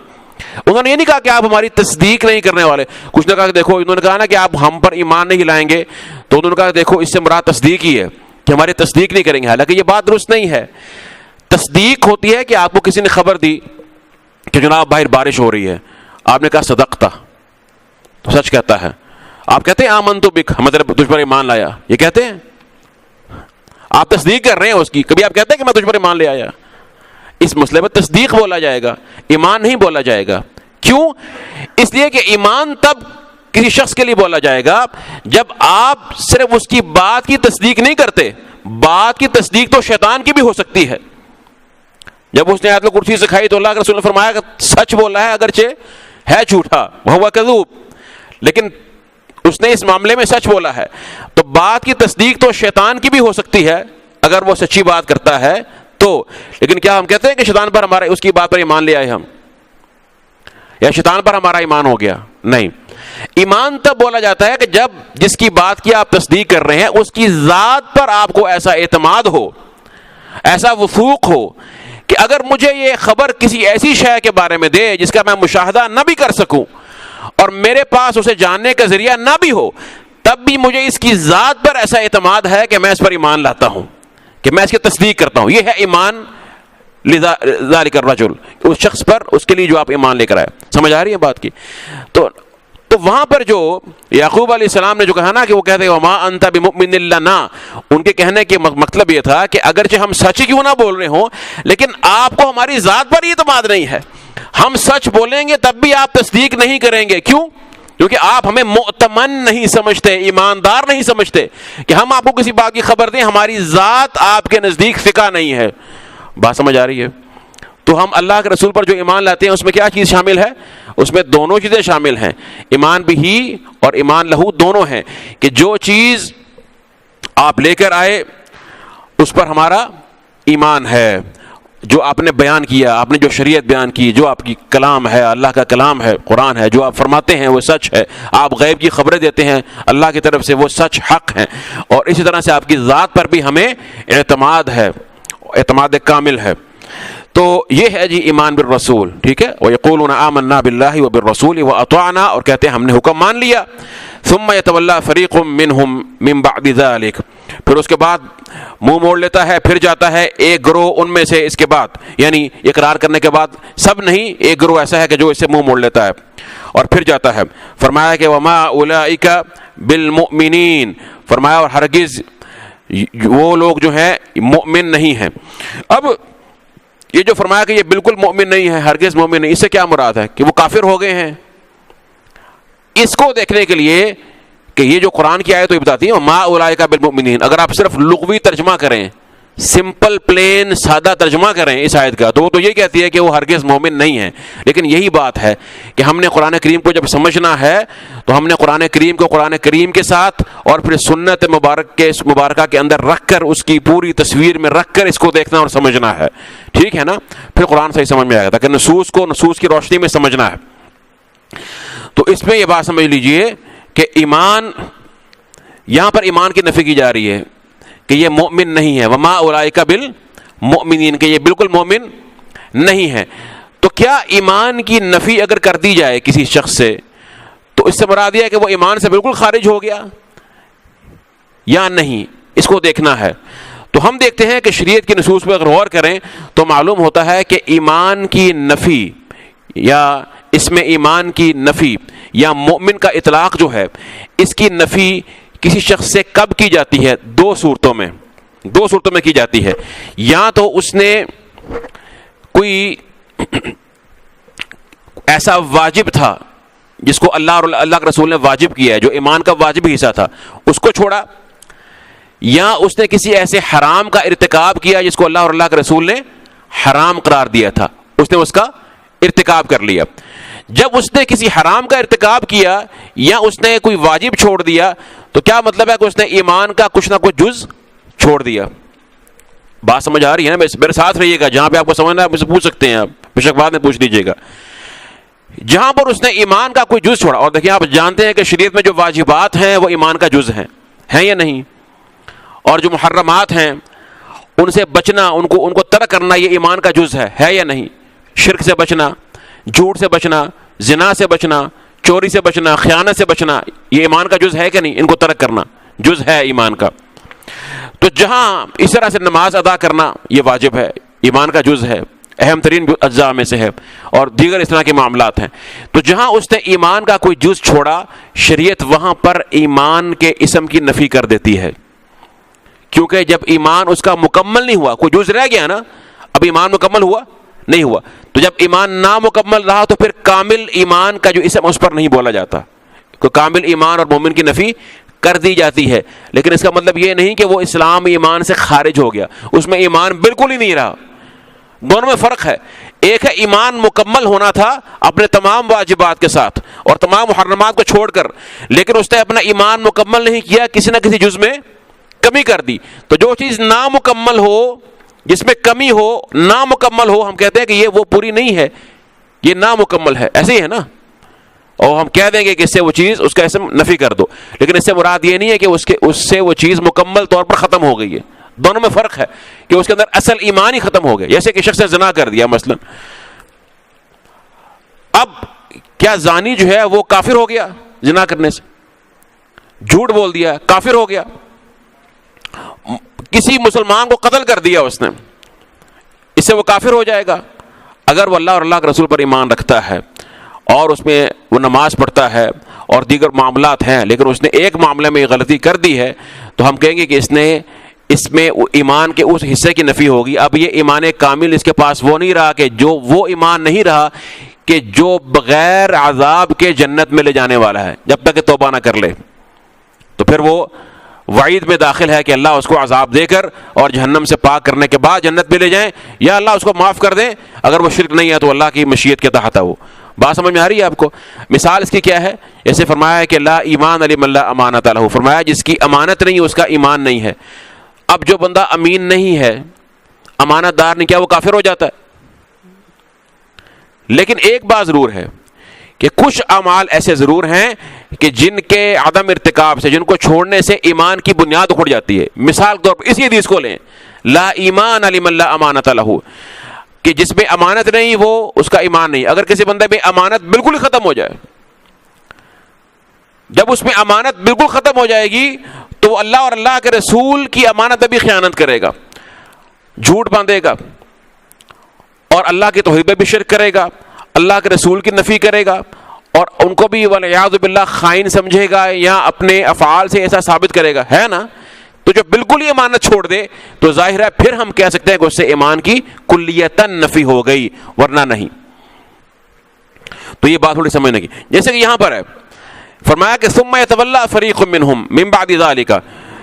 انہوں نے یہ نہیں کہا کہ آپ ہماری تصدیق نہیں کرنے والے. کچھ نے کہا کہ دیکھو، انہوں نے کہا نا کہ آپ ہم پر ایمان نہیں لائیں گے، تو انہوں نے کہا کہ دیکھو اس سے مراد تصدیق ہی ہے کہ ہماری تصدیق نہیں کریں گے. حالانکہ یہ بات درست نہیں ہے. تصدیق ہوتی ہے کہ آپ کو کسی نے خبر دی کہ جناب باہر بارش ہو رہی ہے، آپ نے کہا صدقتا، تو سچ کہتا ہے. آپ کہتے ہیں آمنت بک، مطلب تجھ پر ایمان لایا، یہ کہتے ہیں آپ تصدیق کر رہے ہیں اس کی. کبھی آپ کہتے ہیں کہ میں تجھ پر ایمان لے آیا؟ اس مسئلے پر تصدیق بولا جائے گا، ایمان نہیں بولا جائے گا. کیوں؟ اس لیے کہ ایمان تب کسی شخص کے لیے بولا جائے گا جب آپ صرف اس کی بات کی تصدیق نہیں کرتے. بات کی تصدیق تو شیطان کی بھی ہو سکتی ہے. جب اس نے آیت الکرسی سکھائی تو اللہ کے رسول نے فرمایا کہ سچ بولا ہے اگرچہ ہے جھوٹا، وہو کذوب، لیکن اس نے اس معاملے میں سچ بولا ہے. تو بات کی تصدیق تو شیطان کی بھی ہو سکتی ہے اگر وہ سچی بات کرتا ہے تو. لیکن کیا ہم کہتے ہیں کہ شیطان پر ہمارا، اس کی بات پر ایمان لے آئے ہم، یا شیطان پر ہمارا ایمان ہو گیا؟ نہیں. ایمان تب بولا جاتا ہے کہ جب جس کی بات کی آپ تصدیق کر رہے ہیں اس کی ذات پر آپ کو ایسا اعتماد ہو، ایسا وثوق ہو کہ اگر مجھے یہ خبر کسی ایسی شے کے بارے میں دے جس کا میں مشاہدہ نہ بھی کر سکوں اور میرے پاس اسے جاننے کا ذریعہ نہ بھی ہو، تب بھی مجھے اس کی ذات پر ایسا اعتماد ہے کہ میں اس پر ایمان لاتا ہوں، کہ میں اس کی تصدیق کرتا ہوں. یہ ہے ایمان ذالک الرجل، اس شخص پر، اس کے لیے جو آپ ایمان لے کر آئے. سمجھ آ رہی ہے بات کی؟ تو تو وہاں پر جو یعقوب علیہ السلام نے جو کہا نا کہ وہ کہتے ہیں وما انت بمؤمن لنا، ان کے کہنے کے مطلب یہ تھا کہ اگرچہ ہم سچ کیوں نہ بول رہے ہوں لیکن آپ کو ہماری ذات پر اعتماد نہیں ہے، ہم سچ بولیں گے تب بھی آپ تصدیق نہیں کریں گے. کیوں؟ کیونکہ آپ ہمیں مؤتمن نہیں سمجھتے، ایماندار نہیں سمجھتے کہ ہم آپ کو کسی بات کی خبر دیں، ہماری ذات آپ کے نزدیک ثقہ نہیں ہے. بات سمجھ آ رہی ہے؟ تو ہم اللہ کے رسول پر جو ایمان لاتے ہیں اس میں کیا چیز شامل ہے؟ اس میں دونوں چیزیں شامل ہیں، ایمان بھی اور ایمان لہو دونوں ہیں، کہ جو چیز آپ لے کر آئے اس پر ہمارا ایمان ہے، جو آپ نے بیان کیا، آپ نے جو شریعت بیان کی، جو آپ کی کلام ہے، اللہ کا کلام ہے، قرآن ہے، جو آپ فرماتے ہیں وہ سچ ہے، آپ غیب کی خبریں دیتے ہیں اللہ کی طرف سے، وہ سچ حق ہیں. اور اسی طرح سے آپ کی ذات پر بھی ہمیں اعتماد ہے، اعتماد کامل ہے. تو یہ ہے جی ایمان بالرسول. ٹھیک ہے، وَيَقُولُونَ آمَنَّا بِاللَّهِ وَبِالرَّسُولِ وَأَطَعْنَا، اور کہتے ہیں ہم نے حکم مان لیا. ثُمَّ يَتَوَلَّىٰ فَرِيقٌ مِّنْهُمْ مِّن بَعْدِ ذَلِكَ، پھر اس کے بعد منہ موڑ لیتا ہے، پھر جاتا ہے ایک گروہ ان میں سے اس کے بعد، یعنی اقرار کرنے کے بعد سب نہیں، ایک گروہ ایسا ہے کہ جو اس سے منہ موڑ لیتا ہے اور پھر جاتا ہے. فرمایا کہ وَمَا أُولَٰئِكَ بِالْمُؤْمِنِينَ، فرمایا اور ہرگز وہ لوگ جو ہیں مؤمن نہیں ہیں. اب یہ جو فرمایا کہ یہ بالکل مومن نہیں ہے، ہرگز مومن نہیں، اس سے کیا مراد ہے؟ کہ وہ کافر ہو گئے ہیں؟ اس کو دیکھنے کے لیے کہ یہ جو قرآن کی آیت تو یہ بتاتی ہے ما اولئک بالمؤمنین، اگر آپ صرف لغوی ترجمہ کریں، سمپل پلین سادہ ترجمہ کریں اس آیت کا، تو وہ تو یہ کہتی ہے کہ وہ ہرگز مومن نہیں ہے. لیکن یہی بات ہے کہ ہم نے قرآن کریم کو جب سمجھنا ہے تو ہم نے قرآن کریم کو قرآن کریم کے ساتھ اور پھر سنت مبارکہ کے اندر رکھ کر، اس کی پوری تصویر میں رکھ کر اس کو دیکھنا اور سمجھنا ہے. ٹھیک ہے نا؟ پھر قرآن صحیح سمجھ میں آئے گا، تاکہ نصوص کو نصوص کی روشنی میں سمجھنا ہے. تو اس میں یہ بات سمجھ لیجئے کہ ایمان، یہاں پر ایمان کی نفی کی جا رہی ہے کہ یہ مومن نہیں ہے، وما اولئک بالمؤمنین، کہ یہ بالکل مومن نہیں ہے. تو کیا ایمان کی نفی اگر کر دی جائے کسی شخص سے تو اس سے مراد یہ ہے کہ وہ ایمان سے بالکل خارج ہو گیا یا نہیں؟ اس کو دیکھنا ہے. تو ہم دیکھتے ہیں کہ شریعت کی نصوص پہ اگر غور کریں تو معلوم ہوتا ہے کہ ایمان کی نفی یا اس میں ایمان کی نفی یا مومن کا اطلاق جو ہے، اس کی نفی کسی شخص سے کب کی جاتی ہے؟ دو صورتوں میں کی جاتی ہے. یا تو اس نے کوئی ایسا واجب تھا جس کو اللہ اور اللہ کے رسول نے واجب کیا ہے، جو ایمان کا واجب حصہ تھا، اس کو چھوڑا، یا اس نے کسی ایسے حرام کا ارتکاب کیا جس کو اللہ اور اللہ کے رسول نے حرام قرار دیا تھا، اس نے اس کا ارتکاب کر لیا. جب اس نے کسی حرام کا ارتکاب کیا یا اس نے کوئی واجب چھوڑ دیا تو کیا مطلب ہے کہ اس نے ایمان کا کچھ نہ کچھ جز چھوڑ دیا. بات سمجھ آ رہی ہے نا؟ میرے ساتھ رہیے گا، جہاں پہ آپ کو سمجھنا ہے آپ مجھ سے پوچھ سکتے ہیں، آپ بے شک بعد میں پوچھ لیجیے گا. جہاں پر اس نے ایمان کا کوئی جز چھوڑا، اور دیکھیں آپ جانتے ہیں کہ شریعت میں جو واجبات ہیں وہ ایمان کا جز ہیں یا نہیں، اور جو محرمات ہیں ان سے بچنا، ان کو ترک کرنا، یہ ایمان کا جز ہے یا نہیں؟ شرک سے بچنا، جھوٹ سے بچنا، زنا سے بچنا، چوری سے بچنا، خیانت سے بچنا، یہ ایمان کا جز ہے کہ نہیں؟ ان کو ترک کرنا جز ہے ایمان کا. تو جہاں اس طرح سے نماز ادا کرنا یہ واجب ہے، ایمان کا جز ہے، اہم ترین اجزاء میں سے ہے، اور دیگر اس طرح کے معاملات ہیں. تو جہاں اس نے ایمان کا کوئی جز چھوڑا، شریعت وہاں پر ایمان کے اسم کی نفی کر دیتی ہے، کیونکہ جب ایمان اس کا مکمل نہیں ہوا، کوئی جز رہ گیا نا، اب ایمان مکمل ہوا نہیں ہوا، تو جب ایمان نامکمل رہا تو پھر کامل ایمان کا جو اسم اس پر نہیں بولا جاتا، تو کامل ایمان اور مومن کی نفی کر دی جاتی ہے. لیکن اس کا مطلب یہ نہیں کہ وہ اسلام ایمان سے خارج ہو گیا، اس میں ایمان بالکل ہی نہیں رہا. دونوں میں فرق ہے. ایک ہے ایمان مکمل ہونا تھا اپنے تمام واجبات کے ساتھ اور تمام محرمات کو چھوڑ کر، لیکن اس نے اپنا ایمان مکمل نہیں کیا، کسی نہ کسی جز میں کمی کر دی. تو جو چیز نامکمل ہو، جس میں کمی ہو، نامکمل ہو، ہم کہتے ہیں کہ یہ وہ پوری نہیں ہے، یہ نامکمل ہے. ایسے ہی ہے نا؟ اور ہم کہہ دیں گے کہ اس سے وہ چیز، اس کا اسم نفی کر دو، لیکن اس سے مراد یہ نہیں ہے کہ اس سے وہ چیز مکمل طور پر ختم ہو گئی ہے. دونوں میں فرق ہے کہ اس کے اندر اصل ایمان ہی ختم ہو گیا. جیسے کہ شخص نے زنا کر دیا مثلا، اب کیا زانی جو ہے وہ کافر ہو گیا زنا کرنے سے؟ جھوٹ بول دیا، کافر ہو گیا. کسی مسلمان کو قتل کر دیا اس نے، اس سے وہ کافر ہو جائے گا؟ اگر وہ اللہ اور اللہ کے رسول پر ایمان رکھتا ہے اور اس میں وہ نماز پڑھتا ہے اور دیگر معاملات ہیں، لیکن اس نے ایک معاملے میں یہ غلطی کر دی ہے، تو ہم کہیں گے کہ اس میں ایمان کے اس حصے کی نفی ہوگی. اب یہ ایمان کامل اس کے پاس وہ نہیں رہا کہ جو وہ ایمان نہیں رہا کہ جو بغیر عذاب کے جنت میں لے جانے والا ہے جب تک کہ توبہ نہ کر لے. تو پھر وہ وعید میں داخل ہے کہ اللہ اس کو عذاب دے کر اور جہنم سے پاک کرنے کے بعد جنت میں لے جائیں، یا اللہ اس کو معاف کر دیں. اگر وہ شرک نہیں ہے تو اللہ کی مشیت کے تحت ہے وہ. بات سمجھ میں آ رہی ہے آپ کو؟ مثال اس کی کیا ہے؟ جیسے فرمایا ہے کہ لا ایمان لمن لا امانۃ لہ، فرمایا جس کی امانت نہیں اس کا ایمان نہیں ہے. اب جو بندہ امین نہیں ہے، امانت دار نہیں، کیا وہ کافر ہو جاتا ہے؟ لیکن ایک بات ضرور ہے کہ کچھ اعمال ایسے ضرور ہیں کہ جن کے عدم ارتکاب سے، جن کو چھوڑنے سے ایمان کی بنیاد اکھڑ جاتی ہے. مثال کے طور پر اسی حدیث کو لیں، لا ایمان لمن لا امانۃ لہ، کہ جس میں امانت نہیں وہ اس کا ایمان نہیں. اگر کسی بندے میں امانت بالکل ہی ختم ہو جائے، جب اس میں امانت بالکل ختم ہو جائے گی تو وہ اللہ اور اللہ کے رسول کی امانت میں بھی خیانت کرے گا، جھوٹ باندھے گا، اور اللہ کی توحید میں بھی شرک کرے گا، اللہ کے رسول کی نفی کرے گا، اور ان کو بھی والعیاذ باللہ خائن سمجھے گا یا اپنے افعال سے ایسا ثابت کرے گا، ہے نا؟ تو جو بالکل ہی امانت چھوڑ دے تو ظاہر ہے پھر ہم کہہ سکتے ہیں کہ اس سے ایمان کی کلیتاً نفی ہو گئی، ورنہ نہیں. تو یہ بات تھوڑی سمجھنے کی. جیسے کہ یہاں پر ہے فرمایا کہ ثم یتولی فریق منہم من بعد ذلک،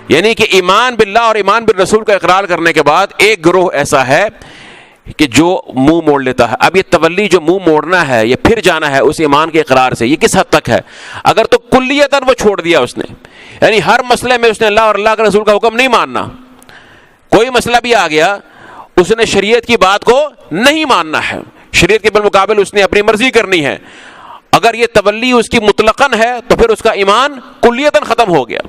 یعنی کہ ایمان باللہ اور ایمان بالرسول کا اقرار کرنے کے بعد ایک گروہ ایسا ہے کہ جو منہ موڑ لیتا ہے. اب یہ تولی جو منہ موڑنا ہے، یہ پھر جانا ہے اس ایمان کے اقرار سے، یہ کس حد تک ہے؟ اگر تو کلیتاً وہ چھوڑ دیا اس نے، یعنی ہر مسئلے میں اس نے اللہ اور اللہ کے رسول کا حکم نہیں ماننا، کوئی مسئلہ بھی آ گیا اس نے شریعت کی بات کو نہیں ماننا ہے، شریعت کے بالمقابل اس نے اپنی مرضی کرنی ہے، اگر یہ تولی اس کی مطلقاً ہے تو پھر اس کا ایمان کلیتاً ختم ہو گیا،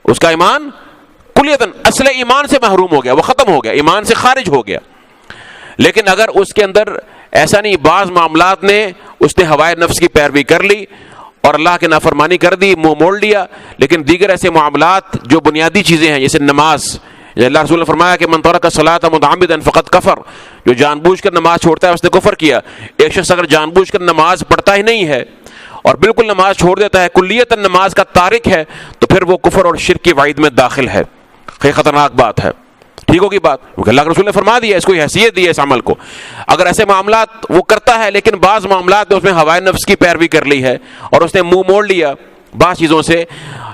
اس کا ایمان کلیتاً اصل ایمان سے محروم ہو گیا، وہ ختم ہو گیا، ایمان سے خارج ہو گیا. لیکن اگر اس کے اندر ایسا نہیں، بعض معاملات نے اس نے ہوائے نفس کی پیروی کر لی اور اللہ کی نافرمانی کر دی، منہ موڑ لیا، لیکن دیگر ایسے معاملات جو بنیادی چیزیں ہیں جیسے نماز، اللہ رسول نے فرمایا کہ من ترک الصلاۃ متعمدا فقد کفر، جو جان بوجھ کر نماز چھوڑتا ہے اس نے کفر کیا. ایک شخص اگر جان بوجھ کر نماز پڑھتا ہی نہیں ہے اور بالکل نماز چھوڑ دیتا ہے، کلیتاً نماز کا تارک ہے، تو پھر وہ کفر اور شرک کی وعید میں داخل ہے. یہ خطرناک بات ہے. ٹھیک ہوگی بات؟ کیونکہ اللہ کے رسول نے فرما دیا، اس کو حیثیت دی ہے اس عمل کو. اگر ایسے معاملات وہ کرتا ہے لیکن بعض معاملات میں اس نے ہوائے نفس کی پیروی کر لی ہے اور اس نے منہ موڑ لیا بعض چیزوں سے،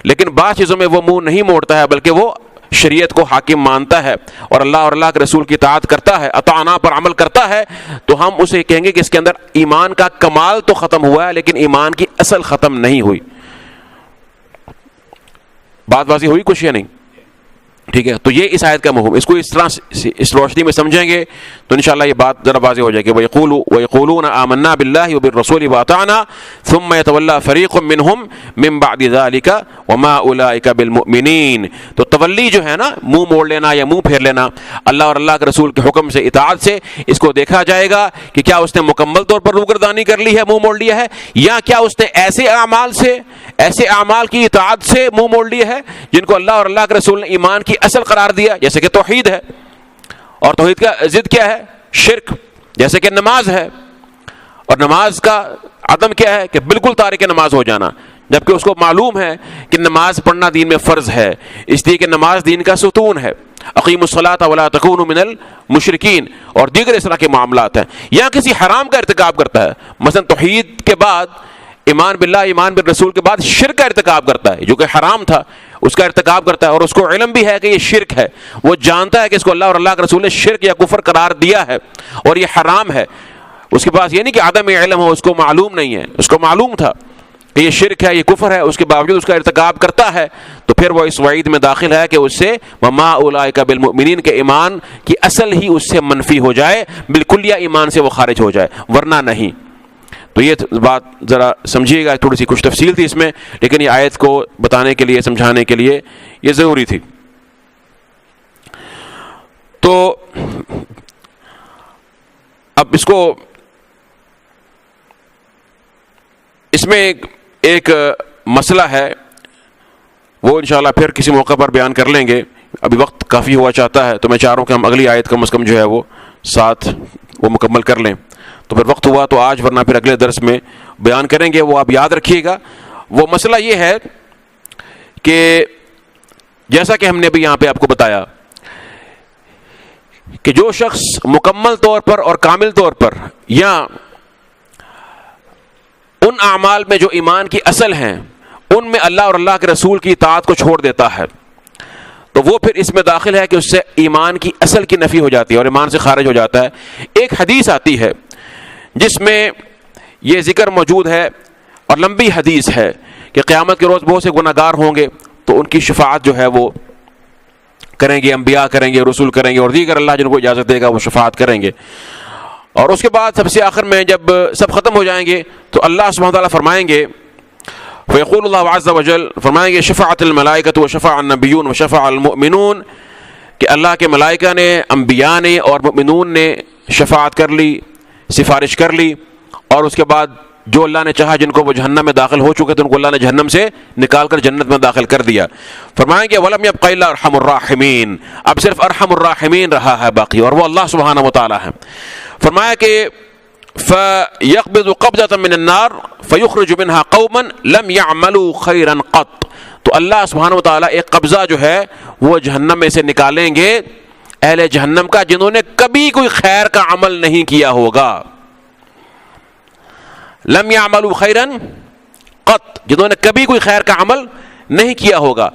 لیکن بعض چیزوں میں وہ منہ نہیں موڑتا ہے بلکہ وہ شریعت کو حاکم مانتا ہے اور اللہ اور اللہ کے رسول کی اطاعت کرتا ہے، اطاعنا پر عمل کرتا ہے، تو ہم اسے کہیں گے کہ اس کے اندر ایمان کا کمال تو ختم ہوا ہے لیکن ایمان کی اصل ختم نہیں ہوئی. بات واضح ہوئی کچھ یا نہیں؟ ٹھیک ہے. تو یہ اس آیت کا مفہوم، اس کو اس طرح اس روشنی میں سمجھیں گے تو انشاءاللہ یہ بات ذرا واضح ہو جائے گی. وَيَقُولُونَ آمَنَّا بِاللَّهِ وَبِالرَّسُولِ وَأَطَعْنَا ثُمَّ يَتَوَلَّى فَرِيقٌ مِّنْهُمْ مِّن بَعْدِ ذَلِكَ وَمَا أُولَٰئِكَ بِالْمُؤْمِنِينَ. تو تولی جو ہے نا، منہ موڑ لینا یا منہ پھیر لینا اللہ اور اللہ کے رسول کے حکم سے، اطاعت سے، اس کو دیکھا جائے گا کہ کیا اس نے مکمل طور پر روگردانی کر لی ہے، منہ موڑ لیا ہے، یا کیا اس نے ایسے اعمال کی اطاعت سے منہ موڑ لیا ہے جن کو اللہ اور اللہ کے رسول نے ایمان کی اصل قرار دیا، جیسے کہ توحید ہے، اور توحید کا ضد کیا ہے؟ شرک. جیسے کہ نماز ہے، اور نماز کا عدم کیا ہے؟ کہ بالکل تارک نماز ہو جانا، جبکہ اس کو معلوم ہے کہ نماز پڑھنا دین میں فرض ہے، اس لیے کہ نماز دین کا ستون ہے. اقیموا الصلاۃ ولا تکونوا من المشرکین، اور دیگر اس طرح کے معاملات ہیں. یا کسی حرام کا ارتکاب کرتا ہے، مثلا توحید کے بعد ایمان باللہ، ایمان بالرسول کے بعد شرک کا ارتکاب کرتا ہے جو کہ حرام تھا، اس کا ارتکاب کرتا ہے اور اس کو علم بھی ہے کہ یہ شرک ہے، وہ جانتا ہے کہ اس کو اللہ اور اللہ کے رسول نے شرک یا کفر قرار دیا ہے اور یہ حرام ہے. اس کے پاس یہ نہیں کہ عدم علم ہو، اس کو معلوم نہیں ہے، اس کو معلوم تھا کہ یہ شرک ہے، یہ کفر ہے، اس کے باوجود اس کا ارتکاب کرتا ہے، تو پھر وہ اس وعید میں داخل ہے کہ اس سے وما اولئک بالمؤمنین کے ایمان کی اصل ہی اس سے منفی ہو جائے، بالکلیہ ایمان سے وہ خارج ہو جائے، ورنہ نہیں. تو یہ بات ذرا سمجھیے گا، تھوڑی سی کچھ تفصیل تھی اس میں، لیکن یہ آیت کو بتانے کے لیے، سمجھانے کے لیے یہ ضروری تھی. تو اب اس میں ایک مسئلہ ہے، وہ انشاءاللہ پھر کسی موقع پر بیان کر لیں گے. ابھی وقت کافی ہوا چاہتا ہے تو میں چاہ رہا ہوں کہ ہم اگلی آیت کم از کم جو ہے وہ ساتھ وہ مکمل کر لیں. تو پھر وقت ہوا تو آج، ورنہ پھر اگلے درس میں بیان کریں گے وہ آپ یاد رکھیے گا. وہ مسئلہ یہ ہے کہ جیسا کہ ہم نے بھی یہاں پہ آپ کو بتایا کہ جو شخص مکمل طور پر اور کامل طور پر یا ان اعمال میں جو ایمان کی اصل ہیں ان میں اللہ اور اللہ کے رسول کی اطاعت کو چھوڑ دیتا ہے تو وہ پھر اس میں داخل ہے کہ اس سے ایمان کی اصل کی نفی ہو جاتی ہے اور ایمان سے خارج ہو جاتا ہے. ایک حدیث آتی ہے جس میں یہ ذکر موجود ہے اور لمبی حدیث ہے کہ قیامت کے روز بہت سے گناہ گار ہوں گے تو ان کی شفاعت جو ہے وہ کریں گے, انبیاء کریں گے, رسول کریں گے اور دیگر اللہ جن کو اجازت دے گا وہ شفاعت کریں گے. اور اس کے بعد سب سے آخر میں جب سب ختم ہو جائیں گے تو اللہ سبحانہ وتعالیٰ فرمائیں گے فیقول اللہ عز وجل, فرمائیں گے شفاعت الملائکۃ وشفع النبیون وشفع المؤمنون, کہ اللہ کے ملائکہ نے, انبیاء نے اور مؤمنون نے شفاعت کر لی, سفارش کر لی, اور اس کے بعد جو اللہ نے چاہا جن کو وہ جہنم میں داخل ہو چکے تھے ان کو اللہ نے جہنم سے نکال کر جنت میں داخل کر دیا. فرمائیں گے وَلَمْ يَبْقَ إِلَّا أَرْحَمُ الرَّاحِمِينَ, اب صرف ارحم الراحمین رہا ہے باقی اور وہ اللہ سبحانہ وتعالی ہے. فرمایا کہ فَيَقْبِضُ قَبْضَةً مِّنَ النَّارِ فَيُخْرِجُ مِنْهَا قَوْمًا لَمْ يَعْمَلُوا خَيْرًا قَطْ, تو اللہ سبحانہ وتعالی ایک قبضہ جو ہے وہ جہنم میں سے نکالیں گے اہل جہنم کا جنہوں نے کبھی کوئی خیر کا عمل نہیں کیا ہوگا. لم يعملوا خیرا قط, جنہوں نے کبھی کوئی خیر کا عمل نہیں کیا ہوگا.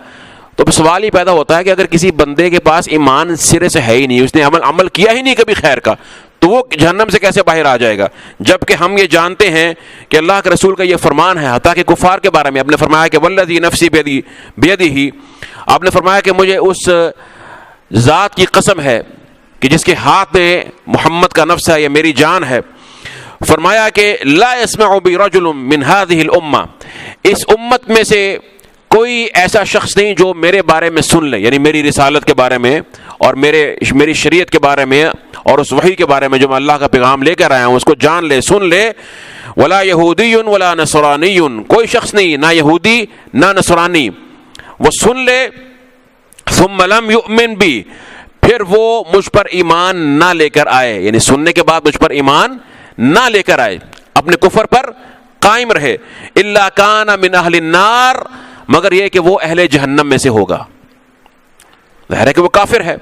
تو سوال ہی پیدا ہوتا ہے کہ اگر کسی بندے کے پاس ایمان سرے سے ہے ہی نہیں, اس نے عمل کیا ہی نہیں کبھی خیر کا, تو وہ جہنم سے کیسے باہر آ جائے گا؟ جبکہ ہم یہ جانتے ہیں کہ اللہ کے رسول کا یہ فرمان ہے, حتیٰ کہ کفار کے بارے میں آپ نے فرمایا کہ والذی نفسی بیدہ, آپ نے فرمایا کہ مجھے اس ذات کی قسم ہے کہ جس کے ہاتھ میں محمد کا نفس ہے یا میری جان ہے. فرمایا کہ لا يسمع بی رجل من هذه الامہ, اس امت میں سے کوئی ایسا شخص نہیں جو میرے بارے میں سن لے, یعنی میری رسالت کے بارے میں اور میری شریعت کے بارے میں اور اس وحی کے بارے میں جو میں اللہ کا پیغام لے کر آیا ہوں اس کو جان لے, سن لے. ولا یہودی ولا نصرانی, کوئی شخص نہیں, نہ یہودی نہ نصرانی, وہ سن لے. ثم لم یؤمن بی, پھر وہ مجھ پر ایمان نہ لے کر آئے, یعنی سننے کے بعد مجھ پر ایمان نہ لے کر آئے, اپنے کفر پر قائم رہے. الا کان من اہل النار, مگر یہ کہ وہ اہل جہنم میں سے ہوگا. ظاہر ہے کہ وہ کافر ہے,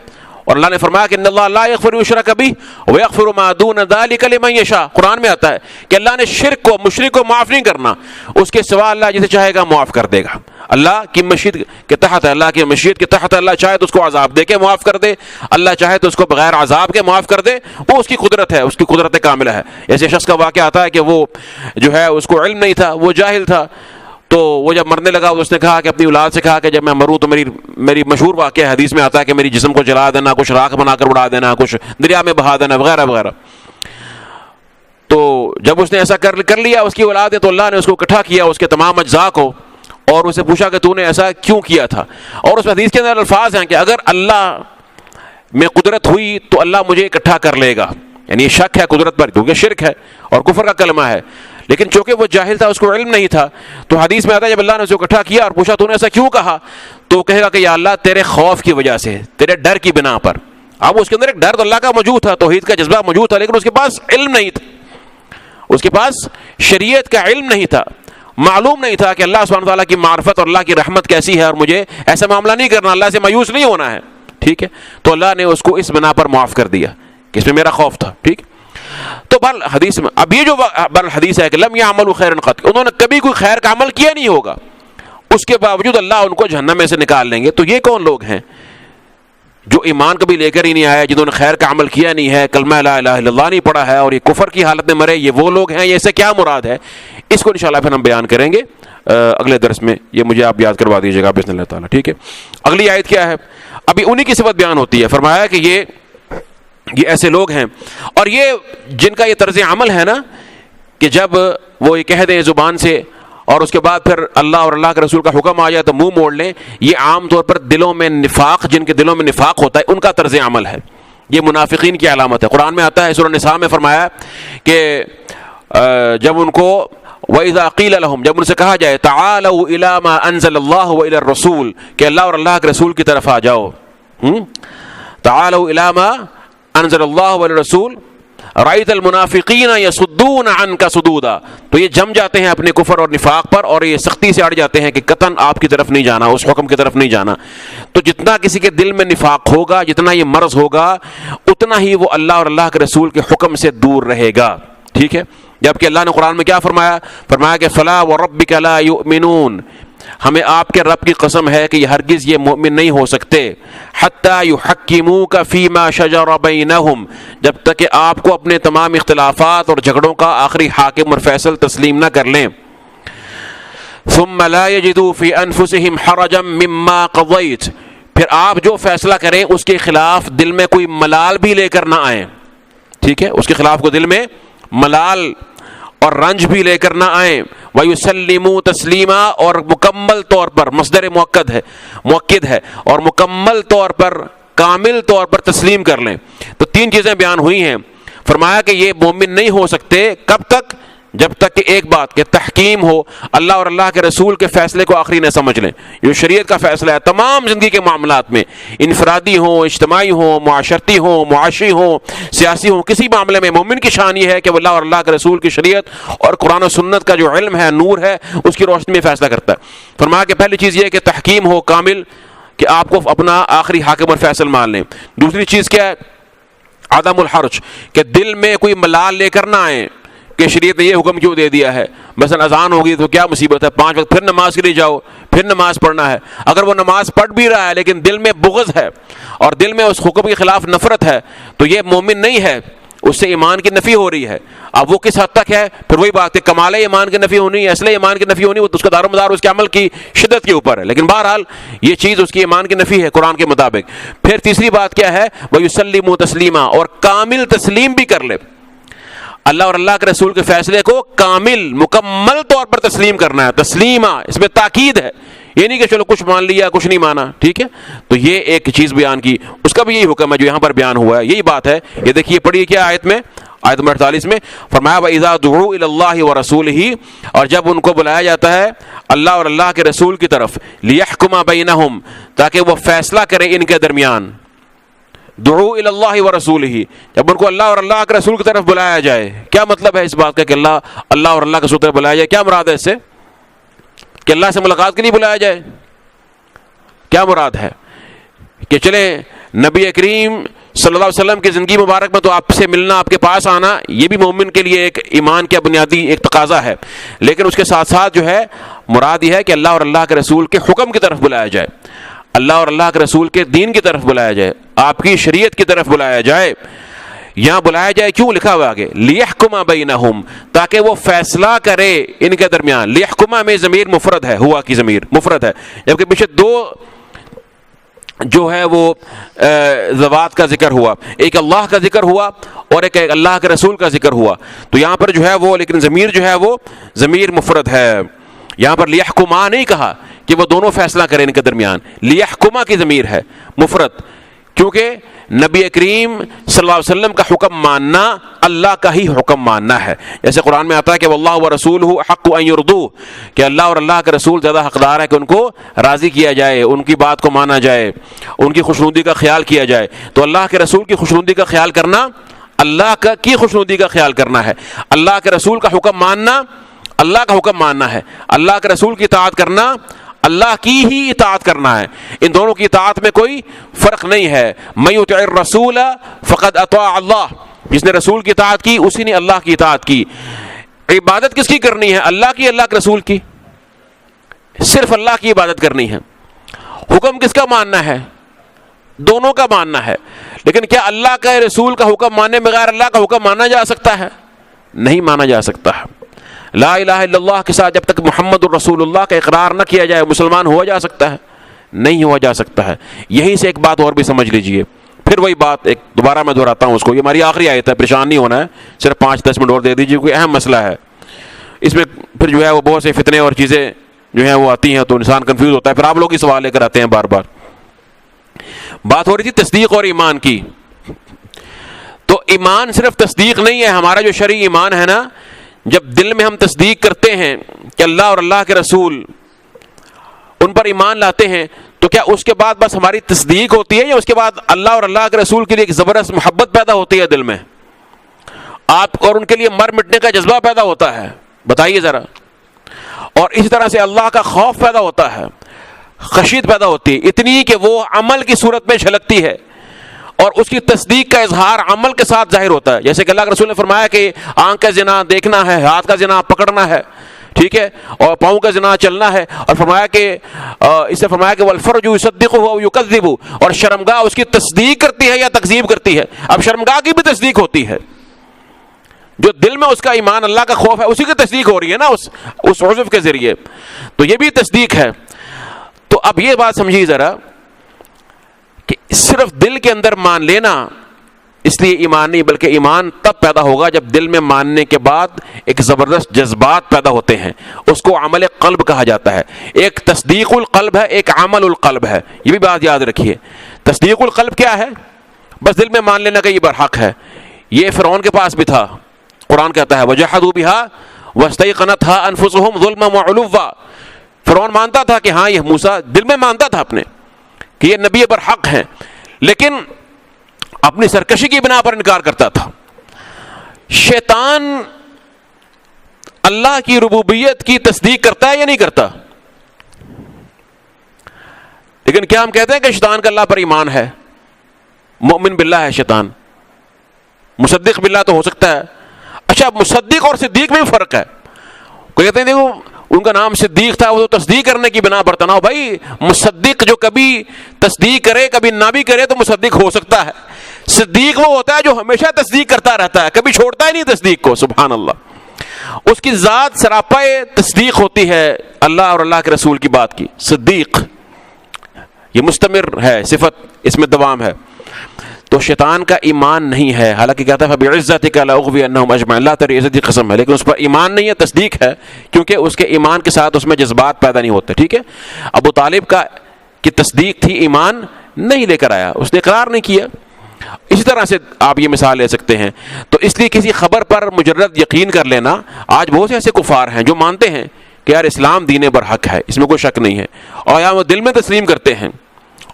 اور اللہ نے فرمایا کہ ان اللہ لا یغفر یشرک بہ ویغفر ما دون ذلک لمن یشاء. قرآن میں آتا ہے کہ اللہ نے شرک کو, مشرک کو معاف نہیں کرنا, اس کے سوا اللہ جسے چاہے گا معاف کر دے گا. اللہ کی مشیت کے تحت ہے, اللہ کی مشیت کے تحت اللہ چاہے تو اس کو عذاب دے کے معاف کر دے, اللہ چاہے تو اس کو بغیر عذاب کے معاف کر دے, وہ اس کی قدرت ہے, اس کی قدرت کاملہ ہے. ایسے شخص کا واقعہ آتا ہے کہ وہ جو ہے اس کو علم نہیں تھا, وہ جاہل تھا, تو وہ جب مرنے لگا اس نے کہا کہ اپنی اولاد سے کہا کہ جب میں مروں تو میری مشہور واقعہ حدیث میں آتا ہے کہ میری جسم کو جلا دینا, کچھ راکھ بنا کر اڑا دینا, کچھ دریا میں بہا دینا وغیرہ وغیرہ. تو جب اس نے ایسا کر لیا اس کی اولاد نے, تو اللہ نے اس کو اکٹھا کیا اس کے تمام اجزاء کو اور اسے پوچھا کہ تو نے ایسا کیوں کیا تھا. اور اس حدیث کے اندر الفاظ ہیں کہ اگر اللہ میں قدرت ہوئی تو اللہ مجھے اکٹھا کر لے گا, یعنی یہ شک ہے قدرت پر کیونکہ شرک ہے اور کفر کا کلمہ ہے. لیکن چونکہ وہ جاہل تھا, اس کو علم نہیں تھا, تو حدیث میں آتا ہے جب اللہ نے اسے اکٹھا کیا اور پوچھا تو نے ایسا کیوں کہا, تو وہ کہے گا کہ یا اللہ تیرے خوف کی وجہ سے, تیرے ڈر کی بنا پر. اب اس کے اندر ایک ڈر تو اللہ کا موجود تھا, توحید کا جذبہ موجود تھا, لیکن اس کے پاس علم نہیں تھا, اس کے پاس شریعت کا علم نہیں تھا, معلوم نہیں تھا کہ اللہ سبحانہ وتعالیٰ کی معرفت اور اللہ کی رحمت کیسی ہے, اور مجھے ایسا معاملہ نہیں کرنا, اللہ سے مایوس نہیں ہونا ہے. ٹھیک ہے, تو اللہ نے اس کو اس بنا پر معاف کر دیا کہ اس میں میرا خوف تھا. ٹھیک, تو بل حدیث میں اب یہ جو بل حدیث ہے کہ لم یعملوا خیرا قط, انہوں نے کبھی کوئی خیر کا عمل کیا نہیں ہوگا, اس کے باوجود اللہ ان کو جہنم میں سے نکال لیں گے. تو یہ کون لوگ ہیں جو ایمان کبھی لے کر ہی نہیں آئے, جنہوں نے خیر کا عمل کیا نہیں ہے, کلمہ لا الہ الا اللہ نہیں پڑھا ہے اور یہ کفر کی حالت میں مرے, یہ وہ لوگ ہیں. یہ اس سے کیا مراد ہے اس کو انشاءاللہ پھر ہم بیان کریں گے اگلے درس میں. یہ مجھے آپ یاد کروا دیجیے گا باذن اللہ تعالیٰ. ٹھیک ہے, اگلی آیت کیا ہے؟ ابھی انہی کی صفت بیان ہوتی ہے. فرمایا کہ یہ ایسے لوگ ہیں, اور یہ جن کا یہ طرز عمل ہے نا کہ جب وہ یہ کہہ دیں زبان سے اور اس کے بعد پھر اللہ اور اللہ کے رسول کا حکم آ جائے تو منہ موڑ لیں, یہ عام طور پر دلوں میں نفاق, جن کے دلوں میں نفاق ہوتا ہے ان کا طرز عمل ہے. یہ منافقین کی علامت ہے. قرآن میں آتا ہے سورہ نساء میں فرمایا کہ جب ان کو وَإِذَا قِيلَ لَهُمْ, جب ان سے کہا جائے تَعَالَوْا إِلَى مَا أَنزَلَ اللَّهُ وَإِلَى الرَّسُولِ, کہ اللہ اور اللہ کے رسول کی طرف آ جاؤ. تَعَالَوْا إِلَى مَا أَنزَلَ اللَّهُ وَإِلَى الرَّسُولِ رأیت المنافقین یصدون عنک صدودا، تو یہ جم جاتے ہیں اپنے کفر اور نفاق پر اور یہ سختی سے اڑ جاتے ہیں کہ قطعاً آپ کی طرف نہیں جانا، اس حکم کی طرف نہیں جانا۔ تو جتنا کسی کے دل میں نفاق ہوگا، جتنا یہ مرض ہوگا، اتنا ہی وہ اللہ اور اللہ کے رسول کے حکم سے دور رہے گا، ٹھیک ہے۔ جبکہ اللہ نے قرآن میں کیا فرمایا؟ فرمایا کہ فلا وربک لا یؤمنون، ہمیں آپ کے رب کی قسم ہے کہ یہ ہرگز یہ مومن نہیں ہو سکتے، حتی یحکموک فیما شجر بینہم، جب تک کہ آپ کو اپنے تمام اختلافات اور جھگڑوں کا آخری حاکم اور فیصل تسلیم نہ کر لیں، ثم لا یجدوا فی انفسہم حرجا مما قضیت، پھر آپ جو فیصلہ کریں اس کے خلاف دل میں کوئی ملال بھی لے کر نہ آئیں، ٹھیک ہے، اس کے خلاف کو دل میں ملال اور رنج بھی لے کر نہ آئیں، وَيُسَلِّمُوا تَسْلِيمًا، اور مکمل طور پر، مصدر مؤکد ہے اور مکمل طور پر، کامل طور پر تسلیم کر لیں۔ تو تین چیزیں بیان ہوئی ہیں۔ فرمایا کہ یہ مومن نہیں ہو سکتے، کب تک؟ جب تک کہ ایک بات کہ تحکیم ہو، اللہ اور اللہ کے رسول کے فیصلے کو آخری نہ سمجھ لیں۔ جو شریعت کا فیصلہ ہے تمام زندگی کے معاملات میں، انفرادی ہوں، اجتماعی ہوں، معاشرتی ہوں، معاشی ہوں، سیاسی ہوں، کسی معاملے میں مومن کی شان یہ ہے کہ وہ اللہ اور اللہ کے رسول کی شریعت اور قرآن و سنت کا جو علم ہے، نور ہے، اس کی روشنی میں فیصلہ کرتا ہے۔ فرمایا کہ پہلی چیز یہ ہے کہ تحکیم ہو کامل، کہ آپ کو اپنا آخری حاکم اور فیصل مان لیں۔ دوسری چیز کیا ہے؟ عدم الحرج، کہ دل میں کوئی ملال لے کر نہ آئیں کہ شریعت نے یہ حکم کیوں دے دیا ہے، مثلا اذان ہوگی تو کیا مصیبت ہے، 5 وقت پھر نماز کے لیے جاؤ، پھر نماز پڑھنا ہے۔ اگر وہ نماز پڑھ بھی رہا ہے لیکن دل میں بغض ہے اور دل میں اس حکم کے خلاف نفرت ہے، تو یہ مومن نہیں ہے، اس سے ایمان کی نفی ہو رہی ہے۔ اب وہ کس حد تک ہے؟ پھر وہی بات ہے، کمال ایمان کی نفی ہونی ہے، اصل ایمان کی نفی ہونی، وہ اس کا دار و مدار اس کے عمل کی شدت کے اوپر ہے، لیکن بہرحال یہ چیز اس کی ایمان کی نفی ہے قرآن کے مطابق۔ پھر تیسری بات کیا ہے؟ وَيُسَلِّمُوا تَسْلِيمًا، اور کامل تسلیم بھی کر لے، اللہ اور اللہ کے رسول کے فیصلے کو کامل مکمل طور پر تسلیم کرنا ہے۔ تسلیمہ، اس میں تاکید ہے، یہ نہیں کہ چلو کچھ مان لیا کچھ نہیں مانا، ٹھیک ہے۔ تو یہ ایک چیز بیان کی، اس کا بھی یہی حکم ہے جو یہاں پر بیان ہوا ہے، یہی بات ہے۔ یہ دیکھیے پڑھیے کیا آیت میں، آیت نمبر 48 میں فرمایا وَإِذَا دُعُوا إِلَى اللَّهِ وَرَسُولِهِ، اور جب ان کو بلایا جاتا ہے اللہ اور اللہ کے رسول کی طرف، لِيَحْكُمَ بَيْنَهُمْ، تاکہ وہ فیصلہ کرے ان کے درمیان۔ دعو الی اللہ ورسولہ، جب ان کو اللہ اور اللہ کے رسول کی طرف بلایا جائے، کیا مطلب ہے اس بات کا کہ اللہ اور اللہ کے رسول کی طرف بلایا جائے؟ کیا مراد ہے اس سے؟ کہ اللہ سے ملاقات کے لیے بلایا جائے؟ کیا مراد ہے؟ کہ چلیں نبی کریم صلی اللہ علیہ وسلم کی زندگی مبارک میں تو آپ سے ملنا، آپ کے پاس آنا، یہ بھی مومن کے لیے ایک ایمان کا بنیادی ایک تقاضا ہے، لیکن اس کے ساتھ ساتھ جو ہے مراد یہ ہے کہ اللہ اور اللہ کے رسول کے حکم کی طرف بلایا جائے، اللہ اور اللہ کے رسول کے دین کی طرف بلایا جائے، آپ کی شریعت کی طرف بلایا جائے۔ یہاں بلایا جائے کیوں لکھا ہوا آگے؟ لِيَحْكُمَ بَيْنَهُمْ، تاکہ وہ فیصلہ کرے ان کے درمیان۔ لِيَحْكُمَ میں ضمیر مفرد ہے، ہوا کی ضمیر مفرد ہے، جبکہ پیچھے دو جو ہے وہ ذوات کا ذکر ہوا، ایک اللہ کا ذکر ہوا اور ایک اللہ کے رسول کا ذکر ہوا، تو یہاں پر جو ہے وہ لیکن ضمیر جو ہے وہ ضمیر مفرد ہے۔ یہاں پر لِيَحْكُمَا نہیں کہا کہ وہ دونوں فیصلہ کریں ان کے درمیان، لِيَحْكُمَا کی ضمیر ہے مفرد، کیونکہ نبی کریم صلی اللہ علیہ وسلم کا حکم ماننا اللہ کا ہی حکم ماننا ہے۔ جیسے قرآن میں آتا ہے کہ واللہ ورسولہ احق ان یرضوہ، کہ اللہ اور اللہ کے رسول زیادہ حقدار ہے کہ ان کو راضی کیا جائے، ان کی بات کو مانا جائے، ان کی خوشنودی کا خیال کیا جائے۔ تو اللہ کے رسول کی خوشنودی کا خیال کرنا اللہ کی خوشنودی کا خیال کرنا ہے، اللہ کے رسول کا حکم ماننا اللہ کا حکم ماننا ہے، اللہ کے رسول کی اطاعت کرنا اللہ کی ہی اطاعت کرنا ہے۔ ان دونوں کی اطاعت میں کوئی فرق نہیں ہے۔ من یطع الرسول فقد اطاع اللہ، جس نے رسول کی اطاعت کی اسی نے اللہ کی اطاعت کی۔ عبادت کس کی کرنی ہے؟ اللہ کی، اللہ کے رسول کی، صرف اللہ کی عبادت کرنی ہے۔ حکم کس کا ماننا ہے؟ دونوں کا ماننا ہے۔ لیکن کیا اللہ کا رسول کا حکم ماننے بغیر اللہ کا حکم مانا جا سکتا ہے؟ نہیں مانا جا سکتا ہے۔ لا الہ الا اللہ کے ساتھ جب تک محمد الرسول اللہ کا اقرار نہ کیا جائے مسلمان ہوا جا سکتا ہے؟ نہیں ہوا جا سکتا ہے۔ یہیں سے ایک بات اور بھی سمجھ لیجئے، پھر وہی بات ایک دوبارہ میں دہراتا ہوں اس کو، یہ ہماری آخری آیت ہے، پریشان نہیں ہونا ہے، صرف 5-10 منٹ اور دے دیجیے، کوئی اہم مسئلہ ہے اس میں، پھر جو ہے وہ بہت سے فتنے اور چیزیں جو ہیں وہ آتی ہیں تو انسان کنفیوز ہوتا ہے، پھر آپ لوگ ہی سوال لے کر آتے ہیں بار بار۔ بات ہو رہی تھی تصدیق اور ایمان کی، تو ایمان صرف تصدیق نہیں ہے، ہمارا جو شرعی ایمان ہے نا، جب دل میں ہم تصدیق کرتے ہیں کہ اللہ اور اللہ کے رسول ان پر ایمان لاتے ہیں، تو کیا اس کے بعد بس ہماری تصدیق ہوتی ہے یا اس کے بعد اللہ اور اللہ کے رسول کے لیے ایک زبردست محبت پیدا ہوتی ہے دل میں؟ آپ اور ان کے لیے مر مٹنے کا جذبہ پیدا ہوتا ہے؟ بتائیے ذرا. اور اسی طرح سے اللہ کا خوف پیدا ہوتا ہے, خشیت پیدا ہوتی ہے, اتنی کہ وہ عمل کی صورت میں جھلکتی ہے, اور اس کی تصدیق کا اظہار عمل کے ساتھ ظاہر ہوتا ہے. جیسے کہ اللہ کے رسول نے فرمایا کہ آنکھ کا زنا دیکھنا ہے, ہاتھ کا زنا پکڑنا ہے, ٹھیک ہے, اور پاؤں کا زنا چلنا ہے, اور فرمایا کہ اس سے فرمایا کہ والفرج یصدقہ او یکذب, اور شرمگاہ اس کی تصدیق کرتی ہے یا تکذیب کرتی ہے. اب شرمگاہ کی بھی تصدیق ہوتی ہے, جو دل میں اس کا ایمان اللہ کا خوف ہے اسی کی تصدیق ہو رہی ہے نا اس عضو کے ذریعے, تو یہ بھی تصدیق ہے. تو اب یہ بات سمجھیے ذرا کہ صرف دل کے اندر مان لینا اس لیے ایمان نہیں, بلکہ ایمان تب پیدا ہوگا جب دل میں ماننے کے بعد ایک زبردست جذبات پیدا ہوتے ہیں. اس کو عمل قلب کہا جاتا ہے. ایک تصدیق القلب ہے, ایک عمل القلب ہے. یہ بھی بات یاد رکھیے. تصدیق القلب کیا ہے؟ بس دل میں مان لینا کہ یہ برحق ہے. یہ فرعون کے پاس بھی تھا. قرآن کہتا ہے وَجَحَدُوا بِهَا وَاسْتَيْقَنَتْهَا أَنفُسُهُمْ ظُلْمًا وَعُلُوًّا. فرعون مانتا تھا کہ ہاں یہ موسیٰ, دل میں مانتا تھا اپنے کہ یہ نبی برحق ہیں, لیکن اپنی سرکشی کی بنا پر انکار کرتا تھا. شیطان اللہ کی ربوبیت کی تصدیق کرتا ہے یا نہیں کرتا؟ لیکن کیا ہم کہتے ہیں کہ شیطان کا اللہ پر ایمان ہے؟ مؤمن باللہ ہے شیطان, مصدق باللہ تو ہو سکتا ہے. اچھا, مصدق اور صدیق میں بھی فرق ہے. کوئی کہتے ہیں دیکھو ان کا نام صدیق تھا, وہ تو تصدیق کرنے کی بنا پر تھا. بھائی مصدق جو کبھی تصدیق کرے کبھی نہ بھی کرے تو مصدق ہو سکتا ہے. صدیق وہ ہوتا ہے جو ہمیشہ تصدیق کرتا رہتا ہے, کبھی چھوڑتا ہی نہیں تصدیق کو. سبحان اللہ. اس کی ذات سراپا تصدیق ہوتی ہے اللہ اور اللہ کے رسول کی بات کی. صدیق یہ مستمر ہے, صفت اس میں دوام ہے. تو شیطان کا ایمان نہیں ہے, حالانکہ کہتا ہے فَبِعِزَّتِكَ لَأُغْوِيَنَّهُمْ أَجْمَعِينَ, اللہ تیری عزت کی قسم ہے, لیکن اس پر ایمان نہیں ہے, تصدیق ہے, کیونکہ اس کے ایمان کے ساتھ اس میں جذبات پیدا نہیں ہوتے. ٹھیک ہے. ابو طالب کا کی تصدیق تھی, ایمان نہیں لے کر آیا, اس نے اقرار نہیں کیا. اسی طرح سے آپ یہ مثال لے سکتے ہیں. تو اس لیے کسی خبر پر مجرد یقین کر لینا, آج بہت سے ایسے کفار ہیں جو مانتے ہیں کہ یار اسلام دین برحق ہے, اس میں کوئی شک نہیں ہے, اور یہاں وہ دل میں تسلیم کرتے ہیں,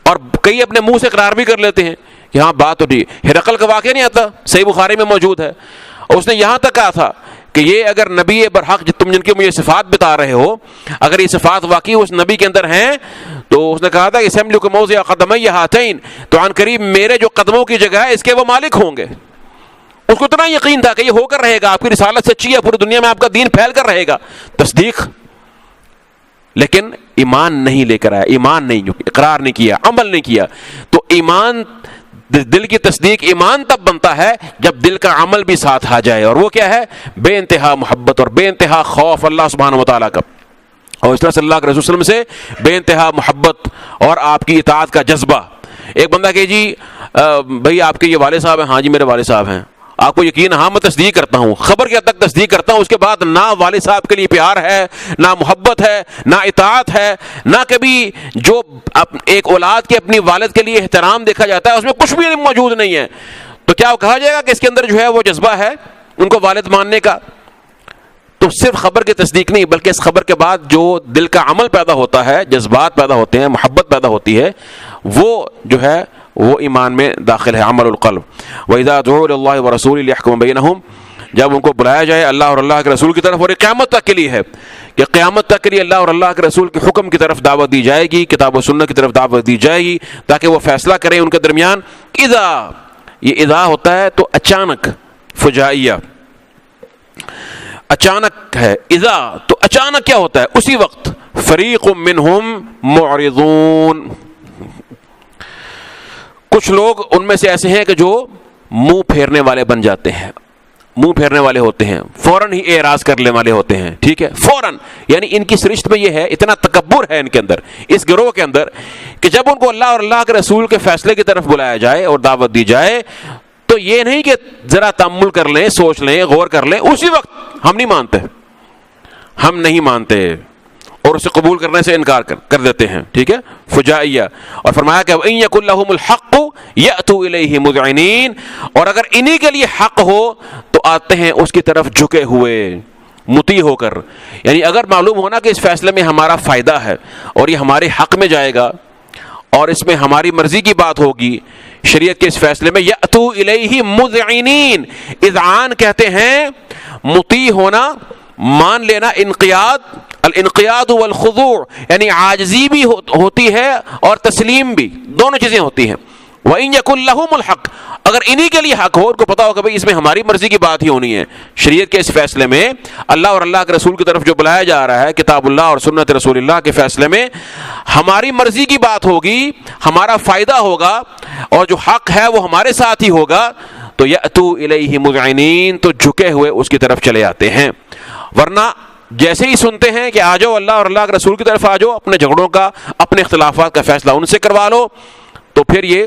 اور کئی اپنے منہ سے اقرار بھی کر لیتے ہیں کہ ہاں بات تو ٹھیک. ہرقل کا واقعہ نہیں آتا, صحیح بخاری میں موجود ہے, اور اس نے یہاں تک کہا تھا کہ یہ اگر نبی برحق تم جن کی مجھے صفات بتا رہے ہو, اگر یہ صفات واقعی اس نبی کے اندر ہیں, تو اس نے کہا تھا کہ سملک موضع قدمی ہاتین, تو عن قریب میرے جو قدموں کی جگہ ہے اس کے وہ مالک ہوں گے. اس کو اتنا یقین تھا کہ یہ ہو کر رہے گا, آپ کی رسالت سچی ہے, پوری دنیا میں آپ کا دین پھیل کر رہے گا. تصدیق, لیکن ایمان نہیں لے کر آیا, ایمان نہیں, اقرار نہیں کیا, عمل نہیں کیا. تو ایمان, دل کی تصدیق, ایمان تب بنتا ہے جب دل کا عمل بھی ساتھ آ جائے, اور وہ کیا ہے؟ بے انتہا محبت اور بے انتہا خوف اللہ سبحانہ و تعالیٰ کا, اور اس طرح سے اللہ کے رسول صلی اللہ علیہ وسلم سے بے انتہا محبت اور آپ کی اطاعت کا جذبہ. ایک بندہ کہ جی بھائی آپ کے یہ والد صاحب ہیں, ہاں جی میرے والد صاحب ہیں, آپ کو یقین, ہاں میں تصدیق کرتا ہوں, خبر کے حد تک تصدیق کرتا ہوں, اس کے بعد نہ والد صاحب کے لیے پیار ہے, نہ محبت ہے, نہ اطاعت ہے, نہ کبھی جو ایک اولاد کے اپنی والد کے لیے احترام دیکھا جاتا ہے اس میں کچھ بھی موجود نہیں ہے, تو کیا کہا جائے گا کہ اس کے اندر جو ہے وہ جذبہ ہے ان کو والد ماننے کا؟ تو صرف خبر کی تصدیق نہیں, بلکہ اس خبر کے بعد جو دل کا عمل پیدا ہوتا ہے, جذبات پیدا ہوتے ہیں, محبت پیدا ہوتی ہے, وہ جو ہے وہ ایمان میں داخل ہے, عمل القلب. وَإِذَا دُعُوا إِلَى اللَّهِ وَرَسُولِهِ لِيَحْكُمَ بَيْنَهُمْ, جب ان کو بلایا جائے اللہ اور اللہ کے رسول کی طرف, اور قیامت تک کے لیے ہے کہ قیامت تک کے لیے اللہ اور اللہ کے رسول کے حکم کی طرف دعوت دی جائے گی, کتاب و سنت کی طرف دعوت دی جائے گی, تاکہ وہ فیصلہ کریں ان کے درمیان. اذا, یہ اذا ہوتا ہے تو اچانک, فجائیہ, اچانک ہے. اذا تو اچانک کیا ہوتا ہے؟ اسی وقت. فریق منہم معرضون, کچھ لوگ ان میں سے ایسے ہیں کہ جو منہ پھیرنے والے بن جاتے ہیں, منہ پھیرنے والے ہوتے ہیں, فوراً ہی اعراض کرنے والے ہوتے ہیں. ٹھیک ہے, فوراً, یعنی ان کی سرشت میں یہ ہے, اتنا تکبر ہے ان کے اندر, اس گروہ کے اندر, کہ جب ان کو اللہ اور اللہ کے رسول کے فیصلے کی طرف بلایا جائے اور دعوت دی جائے تو یہ نہیں کہ ذرا تأمل کر لیں, سوچ لیں, غور کر لیں, اسی وقت ہم نہیں مانتے, ہم نہیں مانتے, اور اسے قبول کرنے سے انکار کر دیتے ہیں. ٹھیک ہے, فجائیہ. اور فرمایا کہ وَإِن يَكُن لَّهُمُ الْحَقُّ يَأْتُوا إِلَيْهِ مُذْعِنِينَ, اور اگر انہی کے لیے حق ہو تو آتے ہیں اس کی طرف جھکے ہوئے, مطیع ہو کر. یعنی اگر معلوم ہونا کہ اس فیصلے میں ہمارا فائدہ ہے اور یہ ہمارے حق میں جائے گا, اور اس میں ہماری مرضی کی بات ہوگی شریعت کے اس فیصلے میں، یأتو الیہ مذعنین، اذعان کہتے ہیں مطیع ہونا، مان لینا، انقیاد، الانقیاد والخضوع، یعنی عاجزی بھی ہوتی ہے اور تسلیم بھی، دونوں چیزیں ہوتی ہیں۔ وَإِن يَكُن لَّهُمُ الْحَقُّ، اگر انہی کے لیے حق ہو، ان کو پتا ہو کہ بھئی اس میں ہماری مرضی کی بات ہی ہونی ہے، شریعت کے اس فیصلے میں اللہ اور اللہ کے رسول کی طرف جو بلایا جا رہا ہے، کتاب اللہ اور سنت رسول اللہ کے فیصلے میں ہماری مرضی کی بات ہوگی، ہمارا فائدہ ہوگا اور جو حق ہے وہ ہمارے ساتھ ہی ہوگا، تو یأتو الیہ مذعنین، تو جھکے ہوئے اس کی طرف چلے آتے ہیں۔ ورنہ جیسے ہی سنتے ہیں کہ آ جاؤ اللہ اور اللہ کے رسول کی طرف آ جاؤ، اپنے جھگڑوں کا، اپنے اختلافات کا فیصلہ ان سے کروا لو، تو پھر یہ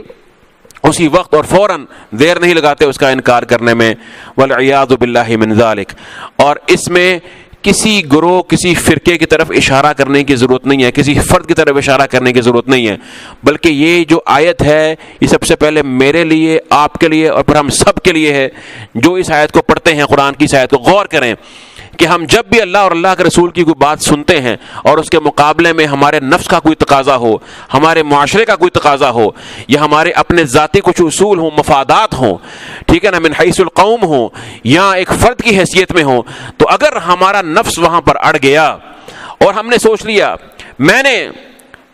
اسی وقت اور فوراً دیر نہیں لگاتے اس کا انکار کرنے میں، والعیاذ باللہ من ذالک۔ اور اس میں کسی گروہ، کسی فرقے کی طرف اشارہ کرنے کی ضرورت نہیں ہے، کسی فرد کی طرف اشارہ کرنے کی ضرورت نہیں ہے، بلکہ یہ جو آیت ہے یہ سب سے پہلے میرے لیے، آپ کے لیے اور پھر ہم سب کے لیے ہے جو اس آیت کو پڑھتے ہیں، قرآن کی اس آیت کو غور کریں کہ ہم جب بھی اللہ اور اللہ کے رسول کی کوئی بات سنتے ہیں اور اس کے مقابلے میں ہمارے نفس کا کوئی تقاضا ہو، ہمارے معاشرے کا کوئی تقاضا ہو، یا ہمارے اپنے ذاتی کچھ اصول ہوں، مفادات ہوں، ٹھیک ہے نا، من حیث القوم ہوں یا ایک فرد کی حیثیت میں ہوں، تو اگر ہمارا نفس وہاں پر اڑ گیا اور ہم نے سوچ لیا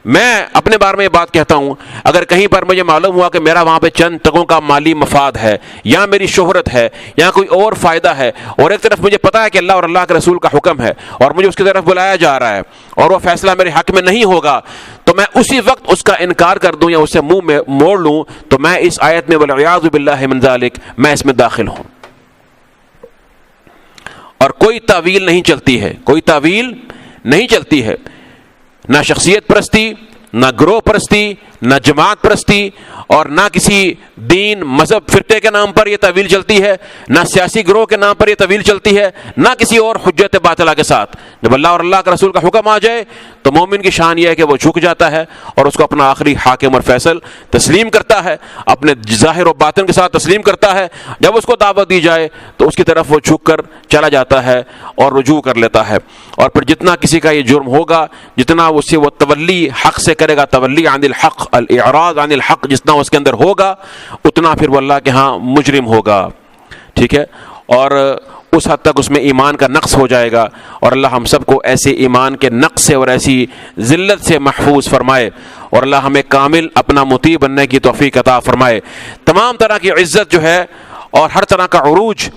میں اپنے بارے میں یہ بات کہتا ہوں، اگر کہیں پر مجھے معلوم ہوا کہ میرا وہاں پہ چند ٹکوں کا مالی مفاد ہے، یا میری شہرت ہے، یا کوئی اور فائدہ ہے، اور ایک طرف مجھے پتا ہے کہ اللہ اور اللہ کے رسول کا حکم ہے اور مجھے اس کی طرف بلایا جا رہا ہے اور وہ فیصلہ میرے حق میں نہیں ہوگا، تو میں اسی وقت اس کا انکار کر دوں یا اس سے منہ میں موڑ لوں، تو میں اس آیت میں والعیاذ باللہ من ذالک، میں اس میں داخل ہوں۔ اور کوئی تعویل نہیں چلتی ہے، کوئی تعویل نہیں چلتی ہے، نہ شخصیت پرستی، نہ گروہ پرستی، نہ جماعت پرستی، اور نہ کسی دین، مذہب، فرقے کے نام پر یہ تعویل چلتی ہے، نہ سیاسی گروہ کے نام پر یہ تعویل چلتی ہے، نہ کسی اور حجت باطلہ کے ساتھ۔ جب اللہ اور اللہ کے رسول کا حکم آ جائے تو مومن کی شان یہ ہے کہ وہ جھک جاتا ہے اور اس کو اپنا آخری حاکم اور فیصل تسلیم کرتا ہے، اپنے ظاہر و باطن کے ساتھ تسلیم کرتا ہے۔ جب اس کو دعوت دی جائے تو اس کی طرف وہ جھک کر چلا جاتا ہے اور رجوع کر لیتا ہے، اور پھر جتنا کسی کا یہ جرم ہوگا، جتنا اس سے وہ تولی حق سے کرے گا، تولی عن الحق، الاعراض عن الحق، جتنا اس کے اندر ہوگا اتنا پھر وہ اللہ کے ہاں مجرم ہوگا، ٹھیک ہے، اور اس حد تک اس میں ایمان کا نقص ہو جائے گا۔ اور اللہ ہم سب کو ایسے ایمان کے نقص سے اور ایسی ذلت سے محفوظ فرمائے، اور اللہ ہمیں کامل اپنا مطیع بننے کی توفیق عطا فرمائے۔ تمام طرح کی عزت جو ہے اور ہر طرح کا عروج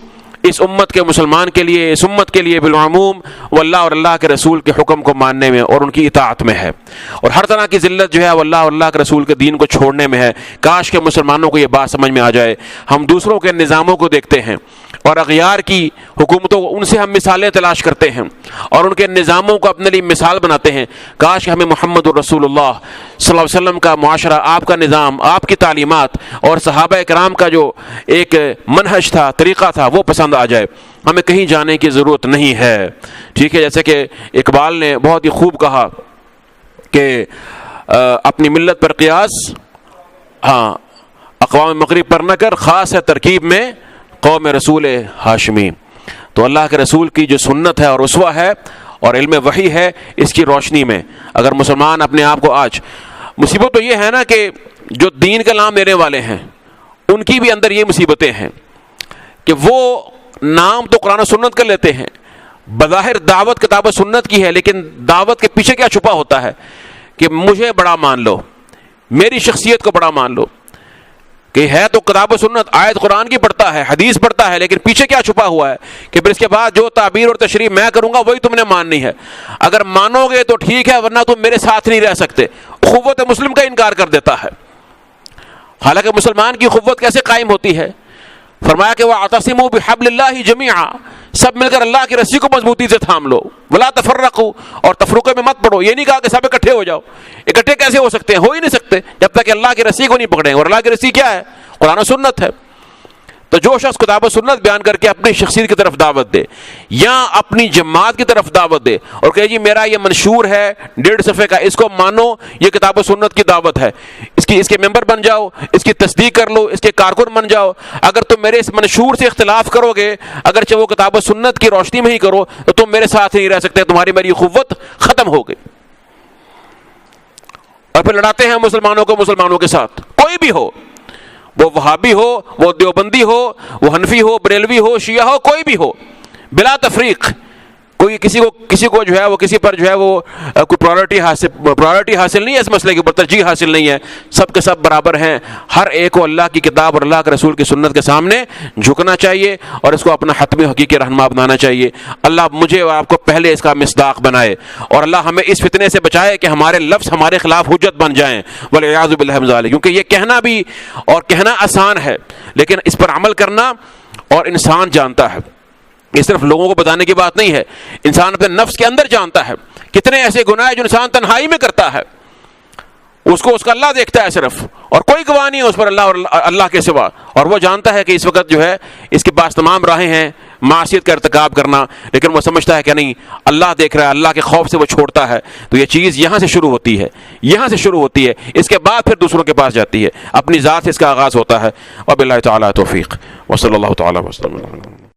اس امت کے مسلمان کے لیے، اس امت کے لیے بالعموم، وہ اللہ اور اللہ کے رسول کے حکم کو ماننے میں اور ان کی اطاعت میں ہے، اور ہر طرح کی ذلت جو ہے وہ اللہ اور اللہ کے رسول کے دین کو چھوڑنے میں ہے۔ کاش کہ مسلمانوں کو یہ بات سمجھ میں آ جائے۔ ہم دوسروں کے نظاموں کو دیکھتے ہیں اور اغیار کی حکومتوں، ان سے ہم مثالیں تلاش کرتے ہیں اور ان کے نظاموں کو اپنے لیے مثال بناتے ہیں۔ کاش کہ ہمیں محمد الرسول اللہ صلی اللہ علیہ وسلم کا معاشرہ، آپ کا نظام، آپ کی تعلیمات اور صحابہ کرام کا جو ایک منہج تھا، طریقہ تھا، وہ پسند آ جائے۔ ہمیں کہیں جانے کی ضرورت نہیں ہے، ٹھیک ہے۔ جیسے کہ اقبال نے بہت ہی خوب کہا کہ اپنی ملت پر قیاس اقوام مغرب پر نہ کر، خاص ہے ترکیب میں قوم رسول ہاشمی۔ تو اللہ کے رسول کی جو سنت ہے اور اسوہ ہے اور علم وحی ہے، اس کی روشنی میں اگر مسلمان اپنے آپ کو، آج مصیبت تو یہ ہے نا کہ جو دین کا نام لینے والے ہیں ان کی بھی اندر یہ مصیبتیں ہیں کہ وہ نام تو قرآن و سنت کا لیتے ہیں، بظاہر دعوت کتاب و سنت کی ہے، لیکن دعوت کے پیچھے کیا چھپا ہوتا ہے کہ مجھے بڑا مان لو، میری شخصیت کو بڑا مان لو، کہ ہے تو کتاب و سنت، آیت قرآن کی پڑھتا ہے، حدیث پڑھتا ہے، لیکن پیچھے کیا چھپا ہوا ہے کہ پھر اس کے بعد جو تعبیر اور تشریح میں کروں گا وہی تم نے ماننی ہے، اگر مانو گے تو ٹھیک ہے ورنہ تم میرے ساتھ نہیں رہ سکتے۔ اخوت مسلم کا انکار کر دیتا ہے، حالانکہ مسلمان کی اخوت کیسے قائم ہوتی ہے؟ فرمایا کہ وَاعْتَصِمُوا بِحَبْلِ اللَّهِ جَمِيعًا، سب مل کر اللہ کی رسی کو مضبوطی سے تھام لو، وَلَا تَفَرَّقُوا، اور تفرقے میں مت پڑو۔ یہ نہیں کہا کہ سب اکٹھے ہو جاؤ، اکٹھے کیسے ہو سکتے ہیں؟ ہو ہی نہیں سکتے جب تک کہ اللہ کی رسی کو نہیں پکڑیں، اور اللہ کی رسی کیا ہے؟ قرآن و سنت ہے۔ تو جو شخص کتاب و سنت بیان کر کے اپنی شخصیت کی طرف دعوت دے یا اپنی جماعت کی طرف دعوت دے اور کہے جی میرا یہ منشور ہے 1.5 صفحے کا، اس کو مانو، یہ کتاب و سنت کی دعوت ہے، اس کے ممبر بن جاؤ، اس کی تصدیق کر لو، اس کے کارکن بن جاؤ، اگر تم میرے اس منشور سے اختلاف کرو گے، اگرچہ وہ کتاب و سنت کی روشنی میں ہی کرو، تو تم میرے ساتھ نہیں رہ سکتے، تمہاری میری اخوت ختم ہو گئی۔ اور پھر لڑاتے ہیں مسلمانوں کو مسلمانوں کے ساتھ، کوئی بھی ہو، وہ وہابی ہو، وہ دیوبندی ہو، وہ حنفی ہو، بریلوی ہو، شیعہ ہو، کوئی بھی ہو، بلا تفریق. کوئی کسی کو جو ہے وہ کسی پر جو ہے وہ کوئی پرائرٹی حاصل نہیں ہے، اس مسئلے کے اوپر ترجیح حاصل نہیں ہے. سب کے سب برابر ہیں. ہر ایک کو اللہ کی کتاب اور اللہ کے رسول کی سنت کے سامنے جھکنا چاہیے اور اس کو اپنا حتمی حقیقی رہنما بنانا چاہیے. اللہ مجھے اور آپ کو پہلے اس کا مصداق بنائے، اور اللہ ہمیں اس فتنے سے بچائے کہ ہمارے لفظ ہمارے خلاف حجت بن جائیں والعیاذ باللہ من ذالک. کیونکہ یہ کہنا بھی اور کہنا آسان ہے، لیکن اس پر عمل کرنا اور انسان جانتا ہے. یہ صرف لوگوں کو بتانے کی بات نہیں ہے، انسان اپنے نفس کے اندر جانتا ہے. کتنے ایسے گناہ ہیں جو انسان تنہائی میں کرتا ہے، اس کا اللہ دیکھتا ہے صرف، اور کوئی گواہ نہیں ہے اس پر اللہ کے سوا، اور وہ جانتا ہے کہ اس وقت جو ہے اس کے پاس تمام راہیں ہیں معصیت کا ارتکاب کرنا، لیکن وہ سمجھتا ہے کہ نہیں اللہ دیکھ رہا ہے، اللہ کے خوف سے وہ چھوڑتا ہے. تو یہ چیز یہاں سے شروع ہوتی ہے، اس کے بعد پھر دوسروں کے پاس جاتی ہے، اپنی ذات سے اس کا آغاز ہوتا ہے. وباللہ تعالی توفیق، وصلی اللہ تعالی وسلم.